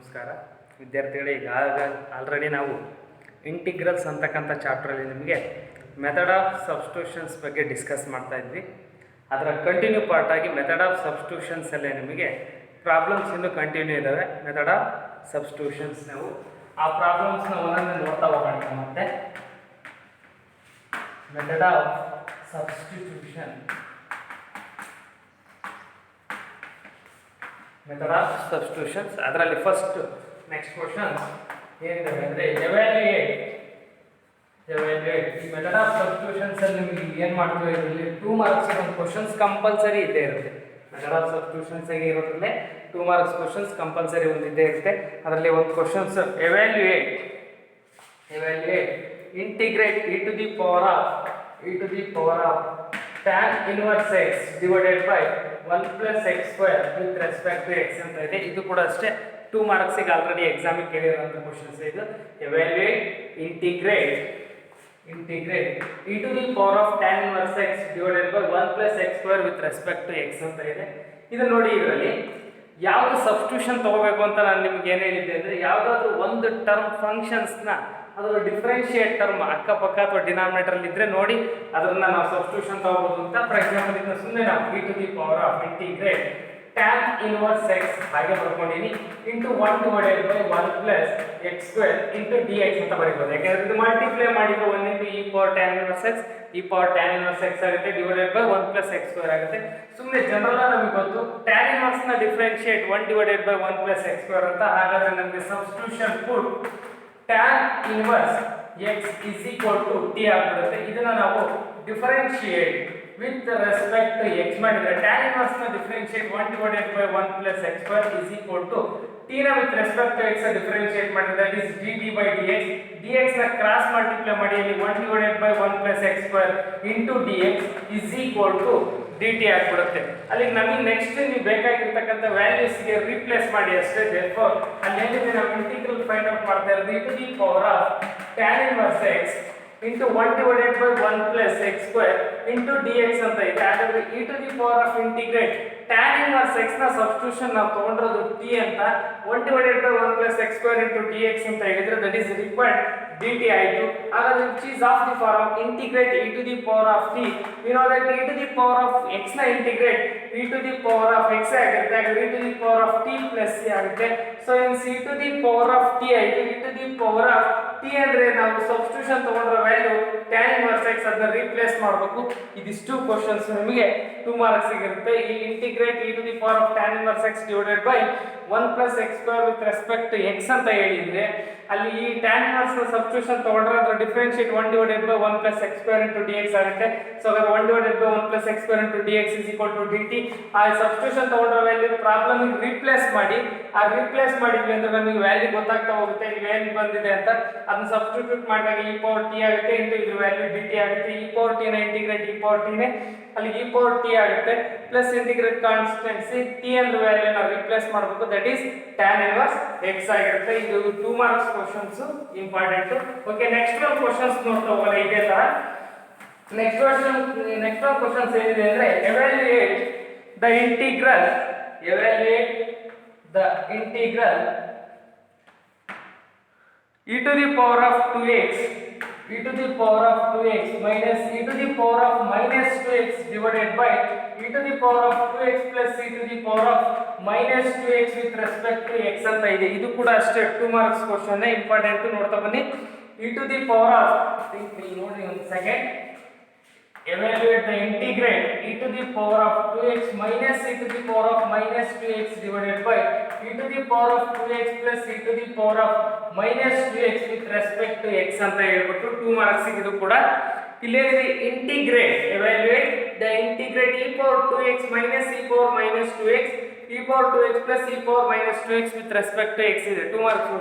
ನಮಸ್ಕಾರ ವಿದ್ಯಾರ್ಥಿಗಳೇ. ಈಗ ಆಲ್ರೆಡಿ ನಾವು ಇಂಟಿಗ್ರಲ್ಸ್ ಅಂತಕ್ಕಂಥ ಚಾಪ್ಟ್ರಲ್ಲಿ ನಿಮಗೆ ಮೆಥಡ್ ಆಫ್ ಸಬ್ಸ್ಟಿಟ್ಯೂಷನ್ಸ್ ಬಗ್ಗೆ ಡಿಸ್ಕಸ್ ಮಾಡ್ತಾ ಇದ್ವಿ. ಅದರ ಕಂಟಿನ್ಯೂ ಪಾರ್ಟ್ ಆಗಿ ಮೆಥಡ್ ಆಫ್ ಸಬ್ಸ್ಟಿಟ್ಯೂಷನ್ಸಲ್ಲೇ ನಿಮಗೆ ಪ್ರಾಬ್ಲಮ್ಸ್ ಇನ್ನೂ ಕಂಟಿನ್ಯೂ ಇದ್ದಾವೆ. ಮೆಥಡ್ ಆಫ್ ಸಬ್ಸ್ಟಿಟ್ಯೂಷನ್ಸ್ ನಾವು ಆ ಪ್ರಾಬ್ಲಮ್ಸ್ನ ಒಂದೊಂದೇ ನೋಡ್ತಾ ಹೋಗೋಣ. ಮತ್ತೆ method of substitution, method of substitutions ಅದರಲ್ಲಿ ಫಸ್ಟ್ ನೆಕ್ಸ್ಟ್ ಕ್ವಶನ್ಸ್ ಏನಿದೆ ಅಂದರೆ ಎವ್ಯಾಲ್ಯೂಯೇಟ್. ಈ ಮೆಥಡ್ ಆಫ್ ಸಬ್ಸ್ಟಿಟ್ಯೂಷನ್ಸ್ ಅಲ್ಲಿ ನಿಮಗೆ ಏನು ಮಾಡ್ತೀವಿ, ಇದರಲ್ಲಿ 2 ಮಾರ್ಕ್ಸ್ ಒಂದು ಕ್ವಶನ್ಸ್ ಕಂಪಲ್ಸರಿ ಇದ್ದೇ ಇರುತ್ತೆ. ಮೆಥಡ್ ಆಫ್ ಸಬ್ಸ್ಟಿಟ್ಯೂಷನ್ಸ್ ಆಗಿ ಇರೋದ್ರಲ್ಲಿ 2 ಮಾರ್ಕ್ಸ್ ಕ್ವಶನ್ಸ್ ಕಂಪಲ್ಸರಿ ಒಂದು ಇದ್ದೇ ಇರುತ್ತೆ. ಅದರಲ್ಲಿ ಒಂದು questions evaluate integrate e to the power of tan inverse x divided by 1 plus x square with respect to x ಅಂತ ಇದೆ. ಇದು ಕೂಡ ಅಷ್ಟೇ 2 ಮಾರ್ಕ್ಸಿಗೆ ಆಲ್ರೆಡಿ ಎಕ್ಸಾಮಿಗೆ ಕೇಳಿರುವಂಥ ಕ್ವಶನ್ಸ್. ಇದು evaluate integrate e to the power of tan inverse x divided by 1 plus x square with respect to x ಅಂತ ಇದೆ. ಇದು ನೋಡಿ, ಇದರಲ್ಲಿ ಯಾವುದು ಸಬ್ಸ್ಟಿಟ್ಯೂಷನ್ ತಗೋಬೇಕು ಅಂತ ನಾನು ನಿಮ್ಗೆ ಏನು ಹೇಳಿದ್ದೆ ಅಂದರೆ, ಯಾವುದಾದ್ರೂ ಒಂದು ಟರ್ಮ್ ಫಂಕ್ಷನ್ಸ್ನ ಅದರ ಡಿಫ್ರೆನ್ಷಿಯೇಟ್ ಟರ್ಮ್ ಅಕ್ಕಪಕ್ಕ ಅಥವಾ ಡಿನಾಮಿನೇಟರ್ ಇದ್ರೆ ನೋಡಿ ಅದನ್ನ ನಾವು ಸಬ್ಸ್ಟಿಟ್ಯೂಷನ್ ತಗೋಬಹುದು ಅಂತ. ಫಾರ್ ಎಕ್ಸಾಂಪಲ್ ಇದನ್ನ ಸುಮ್ಮನೆ ನಾವು e to the power of integrate tan inverse x ಹಾಗೆ ಬರ್ಕೊಂಡಿನಿ into 1 divided by 1 plus x square into dx ಅಂತ ಬರೀಬಹುದು. ಯಾಕಂದ್ರೆ ಇದು ಮಲ್ಟಿಪ್ಲೈ ಮಾಡಿದ್ರೆ 1 into e power tan inverse x ಆಗುತ್ತೆ divided by 1 plus x square ಆಗುತ್ತೆ. ಸುಮ್ಮನೆ ಜನರಲ್ ನಮಗೆ ಗೊತ್ತು tan inverse ನ differentiate 1 divided by 1 plus x square ಅಂತ. ಹಾಗಾದ್ರೆ ನಮಗೆ substitution put tan inverse x is equal to t ಆಗಿರುತ್ತೆ. ಇದನ್ನ ನಾವು differentiate with respect to x ಮಾಡಿದ್ರೆ tan inverse ನ differentiate 1 divided by 1 plus x square is equal to t ನ with respect to x differentiate ಮಾಡಿದ್ರೆ that is dt by dx ನ cross multiply ಮಾಡಿ ಅಲ್ಲಿ 1 divided by 1 plus x square into dx is equal to dt ಆಗಿಬಿಡುತ್ತೆ. ಅಲ್ಲಿ ನಮಗೆ next ನೀವು ಬೇಕಾಗಿರ್ತಕ್ಕಂಥ ವ್ಯಾಲ್ಯೂಸ್ ಗೆ ರಿಪ್ಲೇಸ್ ಮಾಡಿ ಅಷ್ಟೇ. therefore ಅಲ್ಲಿ ಏನಿದೆ ನಾವು ಇಂಟಿಗ್ರಲ್ ಫೈಂಡ್ ಔಟ್ ಮಾಡ್ತಾ ಇರೋದು e to the power of tan inverse x into 1 divided by 1 plus x square into dx ಅಂತ ಇದೆ. ಹಾಗಾದ್ರೆ e to the power of integrate tan inverse x ನ ಸಬ್ಸ್ಟಿಟ್ಯೂಷನ್ ನಾವು ತಗೊಂಡಿರೋದು t ಅಂತ 1 divided by 1 plus x square into dx ಅಂತ ಹೇಳಿದ್ರೆ that is required dt ಆಯಿತು. ಹಾಗಾದ್ರೆ which is of the form integrate e to the power of t. we know that e to the power of x ನ integrate e to the power of x ಆಗುತ್ತೆ. ಹಾಗಾದ್ರೆ e to the power of t plus c ಆಗುತ್ತೆ. so hence e to the power of t ಆಯಿತು. e to the power of t ಅಂದ್ರೆ ನಾವು substitution ತಗೊಂಡ್ರ value tan inverse x ಅದನ್ನ replace ಮಾಡಬೇಕು. ಇದಿಷ್ಟು ಕ್ವೆಶ್ಚನ್ಸ್ ನಿಮಗೆ 2 ಮಾರ್ಕ್ಸ್ ಇರುತ್ತೆ. ಈ integrate e to the power of tan inverse x divided by 1 plus x square with respect to x ಅಂತ ಹೇಳಿದ್ರೆ ಅಲ್ಲಿ ಈ tan inverse ನ ಸಬ್ಸ್ಟಿಟ್ಯೂಷನ್ ತಗೊಂಡ್ರೆ ಅದರ differentiate 1 divided by 1 plus x square into dx ಆಗುತ್ತೆ. ಸೊ ಹಾಗಾದ್ರೆ 1 divided by 1 plus x square into dx is equal to dt. ಆ ಸಬ್ಸ್ಟಿಟ್ಯೂಷನ್ ತಗೊಂಡ್ರ ವ್ಯಾಲ್ಯೂ ಪ್ರಾಬ್ಲಮ್ ಗೆ ರಿಪ್ಲೇಸ್ ಮಾಡಿ, ಆ ರಿಪ್ಲೇಸ್ ಮಾಡಿದ್ವಿ ಅಂದ್ರೆ ನಮಗೆ ವ್ಯಾಲ್ಯೂ ಗೊತ್ತಾಗ್ತಾ ಹೋಗುತ್ತೆ ಇಲ್ಲಿ ಏನು ಬಂದಿದೆ ಅಂತ. ಅದನ್ನ ಸಬ್ಸ್ಟಿಟ್ಯೂಟ್ ಮಾಡಿದಾಗ e power t ಆಗುತ್ತೆ ಇಂಟು ಇದ್ರ ವ್ಯಾಲ್ಯೂ dt ಆಗುತ್ತೆ. e power t ನ ಇಂಟಿಗ್ರೇಟ್ e power t ನೇ ಅಲ್ಲಿ e power t ಆಗುತ್ತೆ ಪ್ಲಸ್ ಇಂಟಿಗ್ರೇಟ್ ಕಾನ್ಸ್ಟೆನ್ಸಿ t ಅಂದ್ರೆ ವ್ಯಾಲ್ಯೂ ನ ರಿಪ್ಲೇಸ್ ಮಾಡಬೇಕು that is tan inverse x ಆಗಿರುತ್ತೆ. ಇದು 2 marks questions important. Okay, next ಒಂದು ಕ್ವೆಶ್ಚನ್ಸ್ ನೋಡ್ತಾ ಹೋಗೋಣ. ಇದೇ ತರ ನೆಕ್ಸ್ಟ್ ಒಂದು ಕ್ವೆಶ್ಚನ್ಸ್ ಏನಿದೆ ಅಂದ್ರೆ evaluate the integral e to the power of 2x minus e to the power of minus 2x divided by e to the power of 2x plus e to the power of minus 2x with respect to x ಅಂತ ಇದೆ. ಇದು ಕೂಡ ಅಷ್ಟೇ 2 marks question important. ನೋಡ್ತಾ ಬನ್ನಿ. e to the power of ನೋಡಿ ಒಂದು second. evaluate the integrate e to the power of 2x minus e to the power of minus 2x divided by e to the power of 2x plus e to the power of minus 2x with respect to x ಅಂತ ಹೇಳ್ಬಿಟ್ಟು 2 marks ಇದು ಕೂಡ. ಇಲ್ಲೇನಿದೆ integrate evaluate the integrate e power 2x minus e power minus 2x e power 2x plus e power minus 2x with respect to x ಇದೆ 2 marks.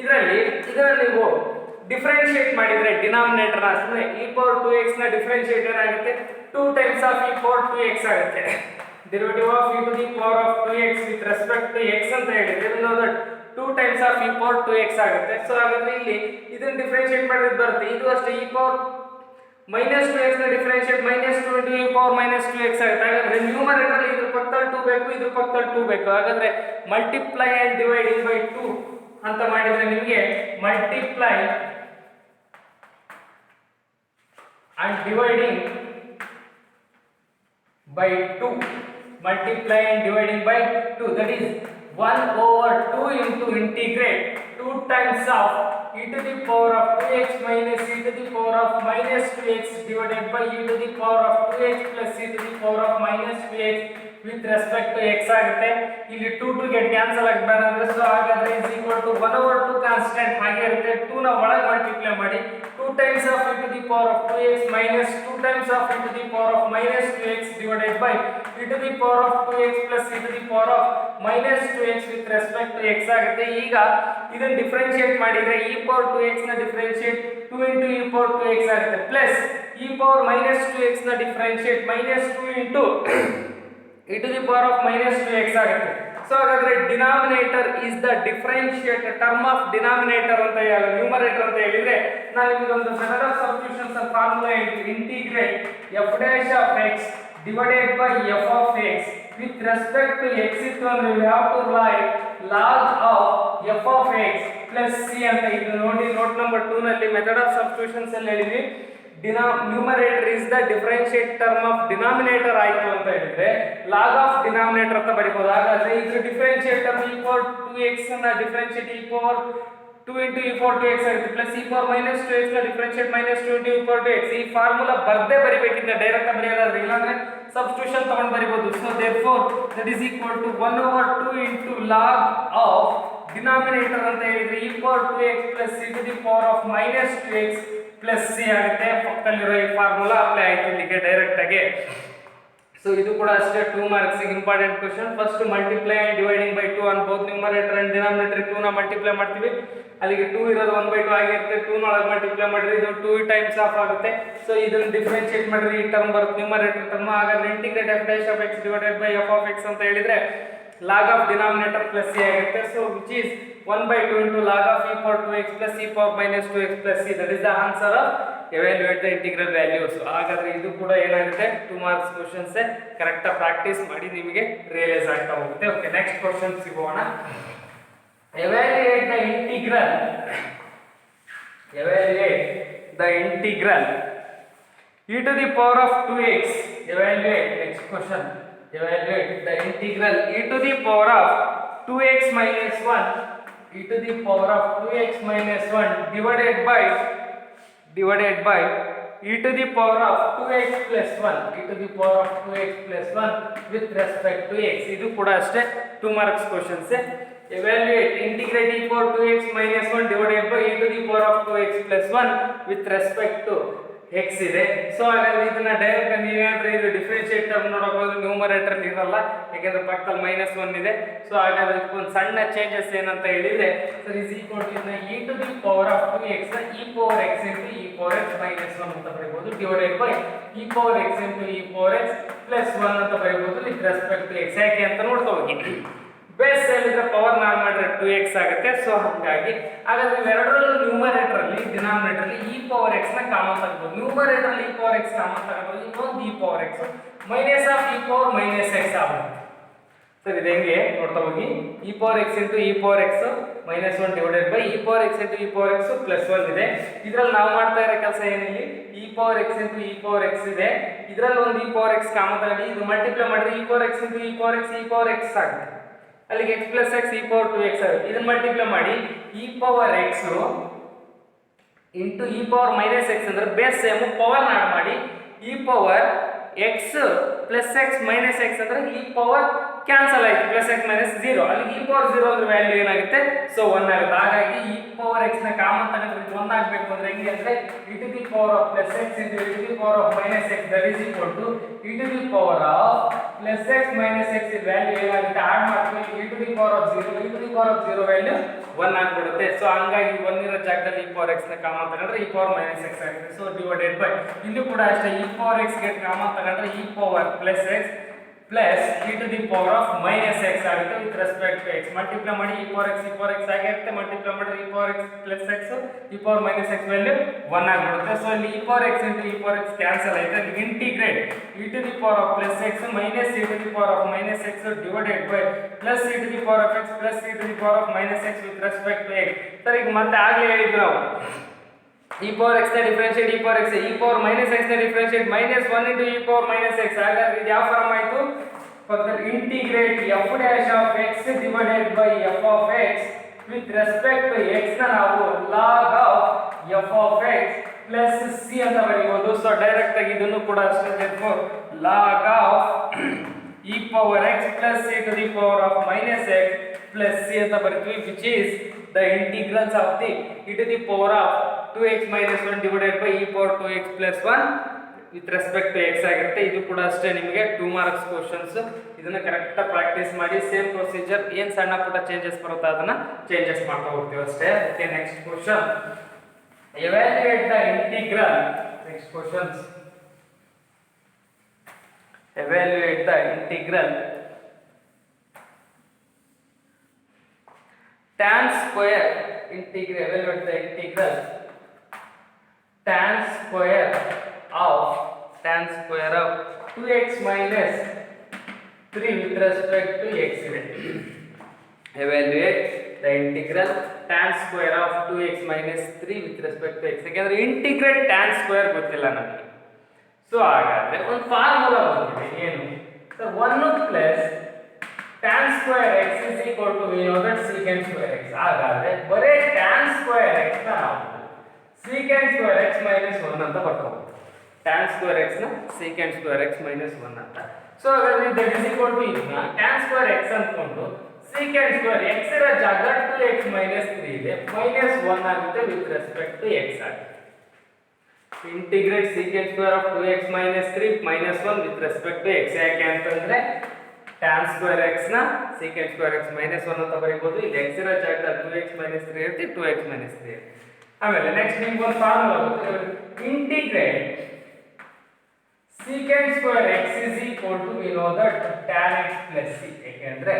ಇದರಲ್ಲಿ ನೀವು differentiate ಮಾಡಿದ್ರೆ denominator ಅಂದ್ರೆ e power 2x ನ differentiate ಏನಾಗುತ್ತೆ 2 times of e power 2x ಆಗುತ್ತೆ. derivative of e to the power of 2x with respect to x ಅಂತ ಹೇಳಿದ್ರೆ we know that 2 times of e power 2x ಆಗುತ್ತೆ. So ಹಾಗಾದ್ರೆ ಇಲ್ಲಿ ಇದನ್ನ ಡಿಫರೆನ್ಷಿಯೇಟ್ ಮಾಡಿದ್ರೆ ಬರುತ್ತೆ ಇದು ಅಷ್ಟೇ e power minus two x ನ differentiate minus two into e power minus two x ಆಗುತ್ತೆ. ಹಾಗಾದ್ರೆ ನ್ಯೂಮರೇಟರ್ ಇದ್ರ ಪಕ್ಕದಲ್ಲಿ 2 ಬೇಕು, ಇದ್ರ ಪಕ್ಕದಲ್ಲಿ 2 ಬೇಕು. ಹಾಗಾದ್ರೆ ಮಲ್ಟಿಪ್ಲೈ ಅಂಡ್ ಡಿವೈಡಿಂಗ್ ಬೈ 2 ಅಂತ ಮಾಡಿದ್ರೆ ನಿಮಗೆ multiply and dividing by 2, multiply and dividing by 2, that is 1 over 2 into integrate 2 times of e to the power of 2x minus e to the power of minus 2x divided by e to the power of 2x plus e to the power of minus 2x with respect to x ಆಗುತ್ತೆ. ಇಲ್ಲಿ 2 to get cancel ಆಗಬೇಡ ಅಂದ್ರೆ so ಹಾಗಾದ್ರೆ is equal to 1 over 2 constant ಹಾಗೆ ಇರುತ್ತೆ. 2 ನ ಒಳಗೆ multiply ಮಾಡಿ 2 times of e to the power of 2x minus 2 times of e to the power of minus 2x divided by e to the power of 2x plus e to the power of minus 2x with respect to x ಆಗುತ್ತೆ. ಈಗ ಇದನ್ನ differentiate ಮಾಡಿದ್ರೆ e power 2x ನ differentiate 2 into e power 2x ಆಗುತ್ತೆ plus e power minus 2x ನ differentiate minus 2 into e to the power of minus 2x ಆಗುತ್ತೆ. So ಹಾಗಾದ್ರೆ denominator is the differentiate term of denominator ಅಂತ ಹೇಳಿ numerator ಅಂತ ಹೇಳಿದ್ರೆ ನಾನು ನಿಮಗೆ ಒಂದು ಮೆಥಡ್ ಆಫ್ ಸಬ್ಸ್ಟಿಟ್ಯೂಷನ್ಸ್ ಅಂತ ಫಾರ್ಮುಲಾ ಹೇಳ್ತೀನಿ. Integrate f dash of x divided by f of x with respect to x ಇತ್ತು ಅಂದ್ರೆ we have to write log of f of x plus c ಅಂತ. ಇದು ನೋಡಿ ನೋಟ್ ನಂಬರ್ 2 ನಲ್ಲಿ method of substitutions ಅಲ್ಲಿ ಹೇಳಿದ್ವಿ numerator is the differentiate term of denominator ಆಯ್ತು ಅಂತ ಹೇಳಿದ್ರೆ ಲಾಗ್ ಆಫ್ ಡಿನಾಮಿನೇಟರ್ ಅಂತ ಬರೀಬಹುದು. ಹಾಗಾದ್ರೆ ಇದ್ರ differentiate term e power 2x ನ differentiate e power 2 into e power 2x ಆಗುತ್ತೆ plus e power minus 2x ನ differentiate minus 2 into e power 2x. ಈ ಫಾರ್ಮುಲಾ ಬರ್ದೇ ಬರಿಬೇಕಿದ್ರೆ ಡೈರೆಕ್ಟ್ ಆಗಿ ಬರೆಯೋದಾದ್ರೆ ಇಲ್ಲಾಂದ್ರೆ ಸಬ್ಸ್ಟಿಟ್ಯೂಷನ್ ತಗೊಂಡು ಬರಿಬಹುದು. So therefore that is equal to 1 over 2 into log of denominator ಅಂತ ಹೇಳಿದ್ರೆ e power 2x plus e to the power of minus 2x plus C ಆಗುತ್ತೆ. ಪಕ್ಕದಲ್ಲಿರೋ ಈ ಫಾರ್ಮುಲಾ ಅಪ್ಲೈ ಆಯ್ತು ಇಲ್ಲಿಗೆ ಡೈರೆಕ್ಟ್ ಆಗಿ. ಸೊ ಇದು ಕೂಡ ಅಷ್ಟೇ 2 marks important question. First multiply and dividing by 2 on both numerator and denominator 2 ನ ಮಲ್ಟಿಪ್ಲೈ ಮಾಡ್ತೀವಿ. ಅಲ್ಲಿಗೆ 2 ಇರೋದು 1/2 ಆಗಿರುತ್ತೆ. 2 ನ ಒಳಗೆ ಮಲ್ಟಿಪ್ಲೈ ಮಾಡಿದ್ರೆ ಇದು 2 ಟೈಮ್ಸ್ ಆಫ್ ಆಗುತ್ತೆ. ಸೊ ಇದನ್ನ ಡಿಫರೆನ್ಶಿಯೇಟ್ ಮಾಡಿದ್ರೆ ಈ ಟರ್ಮ್ ಬರುತ್ತೆ ನ್ಯೂಮರೇಟರ್ ಟರ್ಮ್. ಹಾಗಾದ್ರೆ integrate f dash of x divided by f of x ಅಂತ ಹೇಳಿದ್ರೆ log of denominator plus c ಆಗುತ್ತೆ. So which is 1/2 into log of e power 2x plus e power minus 2x plus c. That is the answer of evaluate the integral values. ಹಾಗಾದ್ರೆ ಇದು ಕೂಡ ಏನಾಗುತ್ತೆ 2 marks questions correct ಆಗಿ practice ಮಾಡಿ ನಿಮಗೆ realise ಆಗ್ತಾ ಹೋಗುತ್ತೆ. ಓಕೆ ನೆಕ್ಸ್ಟ್ ಕ್ವೆಶ್ಚನ್ ಸಿಗೋಣ. evaluate the integral e to the power of 2x. evaluate next question. evaluate the integral e to the power of 2x minus 1 e to the power of 2x minus 1 divided by e to the power of 2x plus 1 e to the power of 2x plus 1 with respect to x. ಇದು ಕೂಡ ಅಷ್ಟೇ 2 marks questions. evaluate integrate e power 2x minus 1 divided by e to the power of 2x plus 1 with respect to x ಇದೆ. So ಹಾಗಾದ್ರೆ ಇದನ್ನ direct ಆಗಿ ನೀವೇನಾದ್ರೂ ಇದು differentiate term ನೋಡಬಹುದು ನ್ಯೂಮರೇಟರ್ ನೀರಲ್ಲ ಯಾಕಂದ್ರೆ ಪಕ್ಕದಲ್ಲಿ -1 ಇದೆ. ಸೊ ಹಾಗಾದ್ರೆ ಇದಕ್ಕೊಂದು ಸಣ್ಣ ಚೇಂಜಸ್ ಏನಂತ ಹೇಳಿದ್ರೆ ಸರ್ ಇಸ್ ಈಕ್ವಲ್ ಟು ಇದನ್ನ e to the power of 2x ನ e power x into e power x minus 1 ಅಂತ ಬರೆಯಬಹುದು divided by e power x into e power x plus 1 ಅಂತ ಬರೆಯಬಹುದು ವಿತ್ ರೆಸ್ಪೆಕ್ಟ್ ಟು x. ಯಾಕೆ ಅಂತ ನೋಡ್ತಾ ಹೋಗಿ. ಬೇಸ್ ಹೇಳಿದ್ರೆ ಪವರ್ ನಾನ್ ಮಾಡಿದ್ರೆ 2x ಆಗುತ್ತೆ. ಸೊ ಹಾಗಾಗಿ ಹಾಗಾದ್ರೆ ಇವೆರಡರಲ್ಲೂ ನ್ಯೂಮರೇಟರ್ ಅಲ್ಲಿ ಡಿನಾಮಿನೇಟರ್ ಅಲ್ಲಿ e ಪವರ್ x ನ ಕಾಮನ್ ತಗೊಳ್ಬಹುದು. ನ್ಯೂಮರೇಟರ್ ಅಲ್ಲಿ e ಪವರ್ x ಕಾಮನ್ ತಗೊಳ್ಬಹುದು. ಇನ್ನೊಂದು e ಪವರ್ x ಮೈನಸ್ ಆಫ್ e ಪವರ್ ಮೈನಸ್ x ಆಗುತ್ತೆ. ಸರ್ ಇದು ಹೆಂಗೆ ನೋಡ್ತಾ ಹೋಗಿ. e ಪವರ್ x into e ಪವರ್ x -1 ಡಿವೈಡೆಡ್ ಬೈ e ಪವರ್ x into e ಪವರ್ x ಪ್ಲಸ್ 1 ಇದೆ. ಇದರಲ್ಲಿ ನಾವು ಮಾಡ್ತಾ ಇರೋ ಕೆಲಸ ಏನಿಲ್ಲ e ಪವರ್ x into e ಪವರ್ x ಇದೆ. ಇದರಲ್ಲಿ ಒಂದು e ಪವರ್ x ಕಾಮನ್ ತಗೊಳ್ಳಿ. ಇದು ಮಲ್ಟಿಪ್ಲೈ ಮಾಡಿದ್ರೆ e ಪವರ್ x into e ಪವರ್ x ಆಗುತ್ತೆ. ಅಲ್ಲಿಗೆ x plus x e power 2x ಆಗುತ್ತೆ. ಇದನ್ನ ಮಲ್ಟಿಪ್ಲೈ ಮಾಡಿ e ಪವರ್ x ಇಂಟು e ಪವರ್ ಮೈನಸ್ x ಅಂದ್ರೆ ಬೇಸ್ ಸೇಮ್ ಪವರ್ ಆಡ್ ಮಾಡಿ e ಪವರ್ x plus x minus x ಅಂದ್ರೆ e ಪವರ್ ಕ್ಯಾನ್ಸಲ್ ಆಯ್ತು ಪ್ಲಸ್ x ಮೈನಸ್ 0. ಅಲ್ಲಿಗೆ e ಪವರ್ 0 ಅಂದ್ರೆ ವ್ಯಾಲ್ಯೂ ಏನಾಗುತ್ತೆ ಸೊ 1 ಆಗುತ್ತೆ. ಹಾಗಾಗಿ e ಪವರ್ x ನ ಕಾಮನ್ ತಗೊಂಡ್ರೆ 1 ಆಗಬೇಕು ಅಂದ್ರೆ ಹೆಂಗೆ ಅಂದ್ರೆ e to the power of plus x into e to the power of minus x that is equal to e to the power of plus x minus x value ಏನಾಗುತ್ತೆ add ಮಾಡ್ತೀವಿ e to the power of 0 e to the power of 0 value 1 ಆಗಿಬಿಡುತ್ತೆ. So ಹಂಗಾಗಿ 1 ಇರೋ ಜಾಗದಲ್ಲಿ e ಪವರ್ x ನ common ತಗೊಂಡ್ರೆ e ಪವರ್ ಮೈನಸ್ x ಆಗುತ್ತೆ. ಸೊ ಡಿವೈಡೆಡ್ ಬೈ ಇಲ್ಲಿ ಕೂಡ ಅಷ್ಟೇ e ಪವರ್ x ಗೆ ಕಾಮನ್ ತಗೊಂಡ್ರೆ e power plus x plus e to the power of minus x ಆಗುತ್ತೆ with respect to x. Multiply ಮಾಡಿ ಇ ಪವರ್ ಎಕ್ಸ್ ಆಗಿರುತ್ತೆ, ಮಲ್ಟಿಪ್ಲೈ ಮಾಡಿದ್ರೆ e power x plus x, e power minus x value 1 ಆಗಿಬಿಡುತ್ತೆ. So ಇಲ್ಲಿ e power x into e power x cancel ಆಯ್ತು. Integrate e to the power of plus x minus e to the power of minus x divided by plus e to the power of x plus e to the power of minus x with respect to x. Sir ಈಗ ಮತ್ತೆ ಆಗ್ಲೇ ಹೇಳಿದ್ವಿ ನಾವು e power x ನ differentiate e power x, e power minus x ನ differentiate -1 into e power minus x. ಹಾಗಾದ್ರೆ ಇದು ಯಾವ ಫಾರ್ಮ್ ಆಯ್ತು? Further integrate f dash of x divided by f of x with respect to x ನ ನಾವು log of f of x plus c ಅಂತ ಬರೆಯಬಹುದು. So direct ಆಗಿ ಇದನ್ನು ಕೂಡ ಅಷ್ಟೇ log of e power x plus e to the power of minus x plus c ಅಂತ ಬರೀತೀವಿ, which is the integrals of the e to the power of 2x minus 1 divided by e power 2x plus 1 with respect to x ಆಗಿರುತ್ತೆ. ಇದು ಕೂಡ ಅಷ್ಟೇ ನಿಮಗೆ 2 marks questions. ಇದನ್ನ correct ಆಗಿ practice ಮಾಡಿ. Same procedure, ಏನು ಸಣ್ಣ ಪುಟ್ಟ ಚೇಂಜಸ್ ಬರುತ್ತೆ ಅದನ್ನ ಚೇಂಜಸ್ ಮಾಡ್ತಾ ಹೋಗ್ತೀವಿ ಅಷ್ಟೇ. Okay, next question, evaluate the integral. Next questions, evaluate the integral tan square integral, evaluate the integral tan square of 2x minus 3 with respect to x. Evaluate the integral tan square of 2x minus 3 with respect to x. ಯಾಕಂದ್ರೆ integrate tan square ಗೊತ್ತಿಲ್ಲ ನಮಗೆ. So ಹಾಗಾದ್ರೆ ಒಂದು formula ಬಂದಿದೆ, ಏನು sir? 1 plus tan square x is equal to we know that secant square x. ಹಾಗಾದ್ರೆ ಬರೇ tan square x ನ ನಾವು secant square x minus 1 ಅಂತ ಬರ್ಕೋಬಹುದು. tan square x ನ secant square x minus 1 ಅಂತ. ಸೊ ಹಾಗಾದ್ರೆ that is equal to ಇದನ್ನ tan square x ಅಂದ್ಕೊಂಡು secant square x ಇರೋ ಜಾಗ 2x minus 3 ಇದೆ, minus 1 ಆಗುತ್ತೆ with respect to x ಆಗುತ್ತೆ. Integrate secant square of 2x minus 3 minus 1 with respect to x. ಯಾಕೆ ಅಂತಂದ್ರೆ tan square x ನ secant square x minus 1 ಅಂತ ಬರೀಬಹುದು. ಇಲ್ಲಿ x ಇರೋ ಜಾಗದಲ್ಲಿ 2x minus 3 ಇರುತ್ತೆ, 2x minus 3 ಇರುತ್ತೆ. ಆಮೇಲೆ ನೆಕ್ಸ್ಟ್ ನಿಮ್ಗೆ ಒಂದು ಫಾರ್ಮುಲಾ ಗೊತ್ತು, integrate secant square x is equal to we know that tan x plus c. ಯಾಕೆಂದ್ರೆ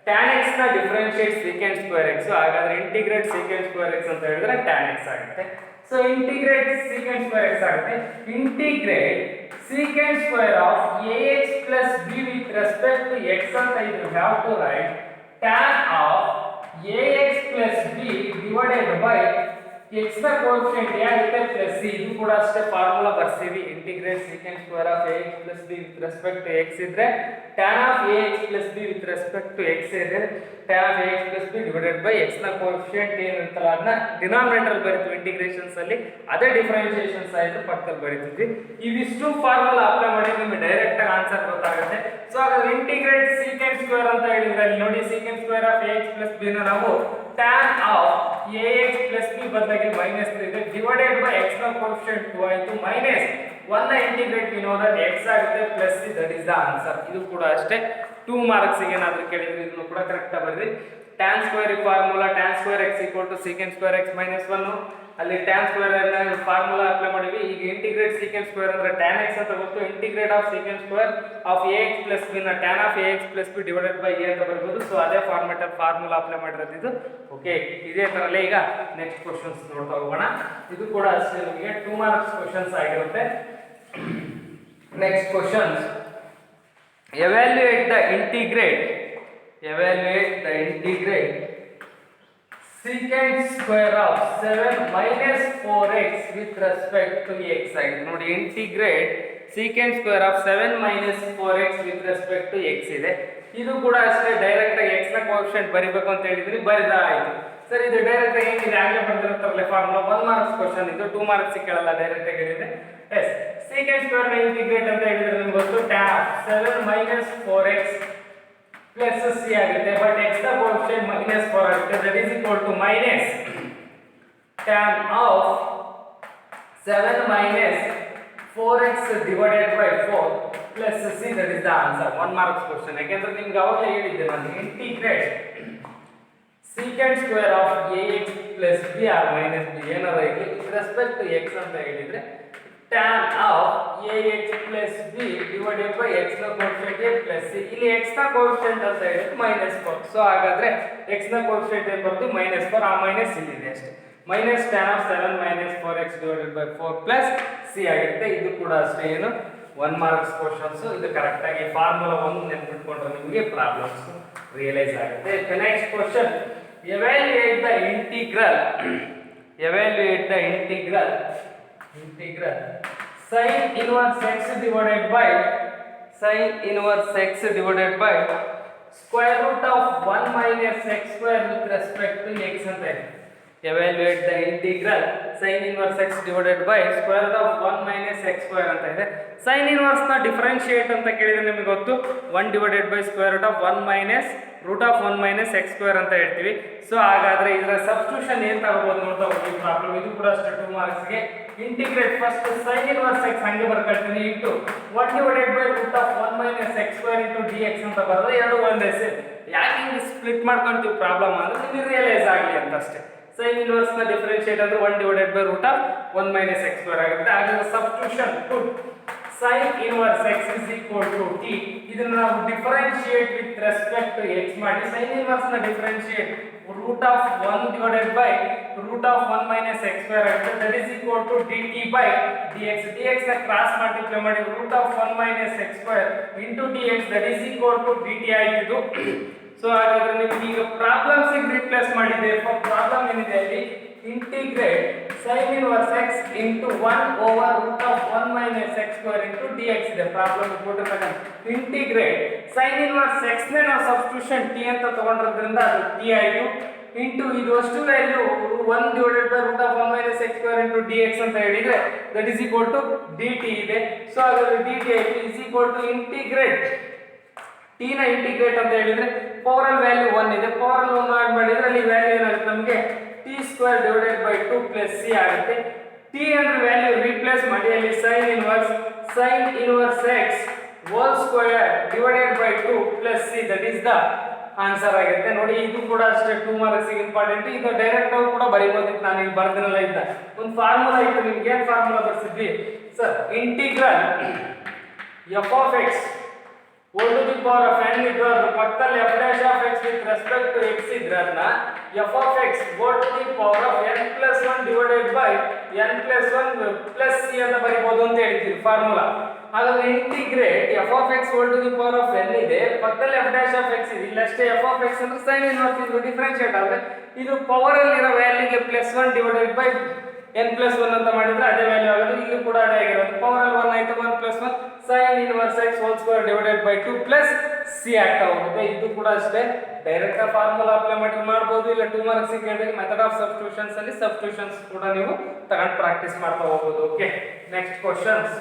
tan x ನ ಡಿಫರೆನ್ಷಿಯೇಟ್ secant square x, ಹಾಗಾದ್ರೆ ಇಂಟಿಗ್ರೇಟ್ secant square x ಅಂತ ಹೇಳಿದ್ರೆ tan x ಆಗುತ್ತೆ. So integrate secant square x ಆಗುತ್ತೆ. Integrate secant square of ax plus b with respect to x ಅಂತ ಇದ್ರೆ we have to write tan of ax plus b divided by x ನ coefficient ಏನಾಗುತ್ತೆ plus c. ಇದು ಕೂಡ ಅಷ್ಟೇ formula ಬರ್ತೀವಿ. Integrate secant square of ax plus b with respect to x ಇದ್ರೆ tan of ax plus b with respect to x ಇದೆ tan of ax plus b divided by x ನ coefficient ಏನಂತಲ್ಲ ಅದನ್ನ denominator ಬರೀತೀವಿ integrations ಅಲ್ಲಿ, ಅದೇ ಡಿಫರೆನ್ಷಿಯೇಷನ್ಸ್ ಆಯ್ತು ಪಕ್ಕದಲ್ಲಿ ಬರೀತೀವಿ. ಇವಿಷ್ಟು formula apply ಮಾಡಿ ನಿಮಗೆ ಡೈರೆಕ್ಟ್ ಆಗಿ ಆನ್ಸರ್ ಗೊತ್ತಾಗುತ್ತೆ. ಸೊ ಹಾಗಾದ್ರೆ ಇಂಟಿಗ್ರೇಟ್ secant square ಅಂತ ಹೇಳಿದ್ರೆ ಅಲ್ಲಿ ನೋಡಿ secant square of ax plus b ನ ನಾವು tan of ax plus b ಬದಲಾಗಿ minus 3 ಇದೆ ಡಿವೈಡೆಡ್ ಬೈ x ನ ಕೋಎಫಿಷಿಯಂಟ್ 2 ಆಯ್ತು, ಮೈನಸ್ 1 ನ integrate we know that x ಆಗುತ್ತೆ plus c. That is the answer. ಇದು ಕೂಡ ಅಷ್ಟೇ 2 ಮಾರ್ಕ್ಸ್ ಗೆ ಏನಾದರೂ ಕೇಳಿದ್ರೆ ಇದನ್ನು ಕೂಡ ಕರೆಕ್ಟ್ ಆಗಿ ಬರೆದ್ರಿ. tan square formula tan square x secant square x minus 1, ಅಲ್ಲಿ tan square ನ ಫಾರ್ಮುಲಾ ಅಪ್ಲೈ ಮಾಡಿವಿ. ಈಗ ಇಂಟಿಗ್ರೇಟ್ secant square ಅಂದ್ರೆ tan x ಅಂತ ಗೊತ್ತು, integrate of secant square of ax plus b ನ tan of ax plus b divided by a ಅಂತ ಬರೆಯಬಹುದು. ಸೊ ಅದೇ ಫಾರ್ಮ್ಯಾಟ್ ಅಲ್ಲಿ ಫಾರ್ಮುಲಾ ಅಪ್ಲೈ ಮಾಡಿರೋದು ಇದು. ಓಕೆ, ಇದೇ ತರಲೇ ಈಗ ನೆಕ್ಸ್ಟ್ ಕ್ವೆಶ್ಚನ್ಸ್ ನೋಡ್ತಾ ಹೋಗೋಣ. ಇದು ಕೂಡ ಅಷ್ಟೇ ನಿಮಗೆ 2 ಮಾರ್ಕ್ಸ್ ಕ್ವೆಶ್ಚನ್ಸ್ ಆಗಿರುತ್ತೆ. Next questions, evaluate the integrate secant square of 7 minus 4x with respect to x ಆಗಿದೆ. ನೋಡಿ, integrate secant square of 7 minus 4x with respect to x ಇದೆ. ಇದು ಕೂಡ ಅಷ್ಟೇ ಡೈರೆಕ್ಟ್ ಆಗಿ x ನ ಕೋಎಫಿಷಿಯಂಟ್ ಬರಿಬೇಕು ಅಂತ ಹೇಳಿದ್ರಿ, ಬರಿದಾಯಿತು. ಸರ್ ಇದು ಡೈರೆಕ್ಟ್ ಆಗಿ ಏನಿದೆ ಆಗಲೇ ಬರ್ದಿರುತ್ತಲ್ಲ ಫಾರ್ಮುಲಾ, 1 ಮಾರ್ಕ್ಸ್ ಕ್ವೆಶ್ಚನ್ ಇದು, 2 ಮಾರ್ಕ್ಸ್ ಕೇಳಲ್ಲ, ಡೈರೆಕ್ಟ್ ಆಗಿ ಹೇಳಿದ್ರೆ ಎಸ್ secant square ನ ಇಂಟಿಗ್ರೇಟ್ ಅಂತ ಹೇಳಿದ್ರೆ ನಿಮಗೆ ಗೊತ್ತು tan 7 minus 4x plus c ಆಗುತ್ತೆ. ಬಟ್ x ನ ಕೋಎಫಿಷಿಯಂಟ್ -4 ಆಗುತ್ತೆ. That is equal to minus tan of 7 minus 4x divided by 4 plus c. That is the answer. 1 marks question. ಯಾಕೆಂದ್ರೆ ನಿಮ್ಗೆ ಅವಾಗಲೇ ಹೇಳಿದ್ದೆ ನಾನು, integrate secant square of ax plus b or minus b ಏನಾರ ಇರಲಿ with respect to x ಅಂತ ಹೇಳಿದ್ರೆ tan of ax plus b divided by x ನ ಕೋಎಫಿಷಿಯಂಟ್ a plus c. ಇಲ್ಲಿ x ನ ಕೋಎಫಿಷಿಯಂಟ್ ಅಂತ ಹೇಳಿದ್ರೆ -4. ಸೊ ಹಾಗಾದ್ರೆ x ನ ಕೋಎಫಿಷಿಯಂಟ್ ಏನು ಬರುತ್ತೆ -4. ಆ ಮೈನಸ್ ಇಲ್ಲಿದೆ ಅಷ್ಟೇ. minus tan of 7 minus 4x divided by 4 plus c ಆಗುತ್ತೆ. ಇದು ಕೂಡ ಅಷ್ಟೇ ಏನು 1 ಮಾರ್ಕ್ಸ್ ಕ್ವೆಶ್ಚನ್ಸ್. ಇದು ಕರೆಕ್ಟ್ ಆಗಿ ಫಾರ್ಮುಲಾ 1 ನೆನಪಿಟ್ಕೊಂಡ್ರೆ ನಿಮಗೆ ಪ್ರಾಬ್ಲಮ್ಸ್ ರಿಯಲೈಸ್ ಆಗುತ್ತೆ. Next question, evaluate the integral sin inverse x divided by square root of 1 minus x square with respect to x ಅಂತ ಇದೆ. evaluate the integral sin inverse x divided by square root of 1 minus x square ಅಂತ ಇದೆ. sin inverse ನ differentiate ಅಂತ ಕೇಳಿದ್ರೆ ನಿಮಗೆ ಗೊತ್ತು 1 divided by square root of 1 minus root of 1 minus x square ಅಂತ ಹೇಳ್ತೀವಿ. ಸೊ ಹಾಗಾದ್ರೆ ಇದರ ಸಬ್ಸ್ಟಿಟ್ಯೂಷನ್ ಏನು ತಗೋಬಹುದು ನೋಡ್ತಾ ಹೋಗಿ ಪ್ರಾಬ್ಲಮ್. ಇದು ಕೂಡ ಅಷ್ಟೇ 2 ಮಾರ್ಕ್ಸ್ ಗೆ. Integrate first sin inverse x ಹಂಗೆ ಬರ್ಕೊಳ್ತೀನಿ into 1 divided by root of 1 minus x square into dx ಅಂತ ಬರೋದು. ಎರಡು ಒಂದೇ ಸೇಮ್. ಯಾಕೆ ಹಿಂಗೆ ಸ್ಪ್ಲಿಟ್ ಮಾಡ್ಕೊಂತೀವಿ ಪ್ರಾಬ್ಲಮ್ ಅಂದ್ರೆ ನಿಮಗೆ ರಿಯಲೈಸ್ ಆಗಲಿ ಅಂತ ಅಷ್ಟೇ. sin inverse ನ ಡಿಫರೆನ್ಶಿಯೇಟ್ ಅಂದ್ರೆ 1 divided by root of 1 minus x square ಆಗುತ್ತೆ. ಹಾಗಾದ್ರೆ substitution put sin inverse x is equal to t. ಇದನ್ನ ನಾವು differentiate with respect to x ಮಾಡಿ sin inverse ನ differentiate root of 1 divided by root of 1 minus x square ಆಗುತ್ತೆ. that is equal to dt by dx. dx ನ cross multiply ಮಾಡಿ root of 1 minus x square into dx that is equal to dt ಆಯಿತು. So ಹಾಗಾದ್ರೆ ನಿಮಗೆ ಈಗ problems ಗೆ replace ಮಾಡಿದೆ. Problem ಏನಿದೆ ಅಲ್ಲಿ integrate sin inverse x into 1 over root of 1 minus x square into dx ಇದೆ. ಪ್ರಾಬ್ಲಮ್ ಕೊಟ್ಟಿರತಕ್ಕಂತ ಇಂಟಿಗ್ರೇಟ್ sin inverse x ನೇ ನಾವು ಸಬ್ಸ್ಟಿಟ್ಯೂಷನ್ t ಅಂತ ತಗೊಂಡಿರೋದ್ರಿಂದ ಅದು t ಆಯಿತು ಇಂಟು ಇದು ಅಷ್ಟು value 1 divided by root of 1 minus x square into dx ಅಂತ ಹೇಳಿದ್ರೆ that is equal to dt ಇದೆ. ಸೊ ಹಾಗಾದ್ರೆ dt is equal to integrate t ನ ಇಂಟಿಗ್ರೇಟ್ ಅಂತ ಹೇಳಿದ್ರೆ ಪವರ್ ವ್ಯಾಲ್ಯೂ 1 ಇದೆ. ಪವರ್ 1 ಆಡ್ ಮಾಡಿದ್ರೆ ಅಲ್ಲಿ ವ್ಯಾಲ್ಯೂ ಏನಾಗುತ್ತೆ ನಮಗೆ t square divided by 2 plus c ಆಗುತ್ತೆ. t ಅಂದ್ರೆ ವ್ಯಾಲ್ಯೂ ರಿಪ್ಲೇಸ್ ಮಾಡಿ ಅಲ್ಲಿ sin inverse x whole square divided by 2 plus c that is the answer ಆಗುತ್ತೆ. ನೋಡಿ ಇದು ಕೂಡ ಅಷ್ಟೇ 2 ಮಾರ್ಕ್ಸ್ ಗೆ ಇಂಪಾರ್ಟೆಂಟ್. ಇದು ಡೈರೆಕ್ಟ್ ಆಗಿ ಕೂಡ ಬರೀಬಹುದಿತ್ತು, ನಾನು ಇಲ್ಲಿ ಬರ್ದಿರಲ್ಲ. ಇದ್ದ ಒಂದು ಫಾರ್ಮುಲಾ ಇತ್ತು. ನಿಮಗೆ ಏನು ಫಾರ್ಮುಲಾ ಬರ್ಸಿದ್ವಿ sir? Integral f of x whole to the power of n ಇದ್ರೆ ಪಕ್ಕದಲ್ಲಿ f dash of x with respect to x ಇದ್ರೆ ಅದನ್ನ f of x whole to the power of n plus 1 divided by n plus 1 plus c ಅಂತ ಬರೀಬಹುದು ಅಂತ ಹೇಳ್ತೀವಿ formula. ಹಾಗಾದ್ರೆ integrate f of x whole to the power of n ಇದೆ, ಪಕ್ಕದಲ್ಲಿ f dash of x ಇದೆ. ಇಲ್ಲಿ ಅಷ್ಟೇ f of x ಅಂದ್ರೆ sin inverse ಇದು ಡಿಫರೆನ್ಷಿಯೇಟ್ ಆದ್ರೆ ಇದು ಪವರ್ ಅಲ್ಲಿ ಇರೋ ವ್ಯಾಲ್ಯೂಗೆ plus 1 divided by n plus 1 ಅಂತ ಮಾಡಿದ್ರೆ ಅದೇ ವ್ಯಾಲ್ಯೂ ಆಗೋದು. ಇಲ್ಲಿ ಕೂಡ ಅದೇ ಆಗಿರೋದು. ಪವರ್ ಅಲ್ಲಿ 1 ಆಯ್ತು 1 plus 1 sin inverse x whole square divided by 2 plus c ಆಗ್ತಾ ಹೋಗುತ್ತೆ. ಇದು ಕೂಡ ಅಷ್ಟೇ ಡೈರೆಕ್ಟ್ ಫಾರ್ಮುಲಾ ಅಪ್ಲೈ ಮಾಡಿ ಮಾಡಬಹುದು. ಇಲ್ಲ 2 ಮಾರ್ಕ್ಸ್ ಗೆ ಹೇಳಿದ್ರೆ ಮೆಥಡ್ ಆಫ್ ಸಬ್ಸ್ಟಿಟ್ಯೂಷನ್ಸ್ ಅಲ್ಲಿ ಸಬ್ಸ್ಟಿಟ್ಯೂಷನ್ಸ್ ಕೂಡ ನೀವು ತಗೊಂಡು ಪ್ರಾಕ್ಟೀಸ್ ಮಾಡ್ತಾ ಹೋಗಬಹುದು. Okay, next questions,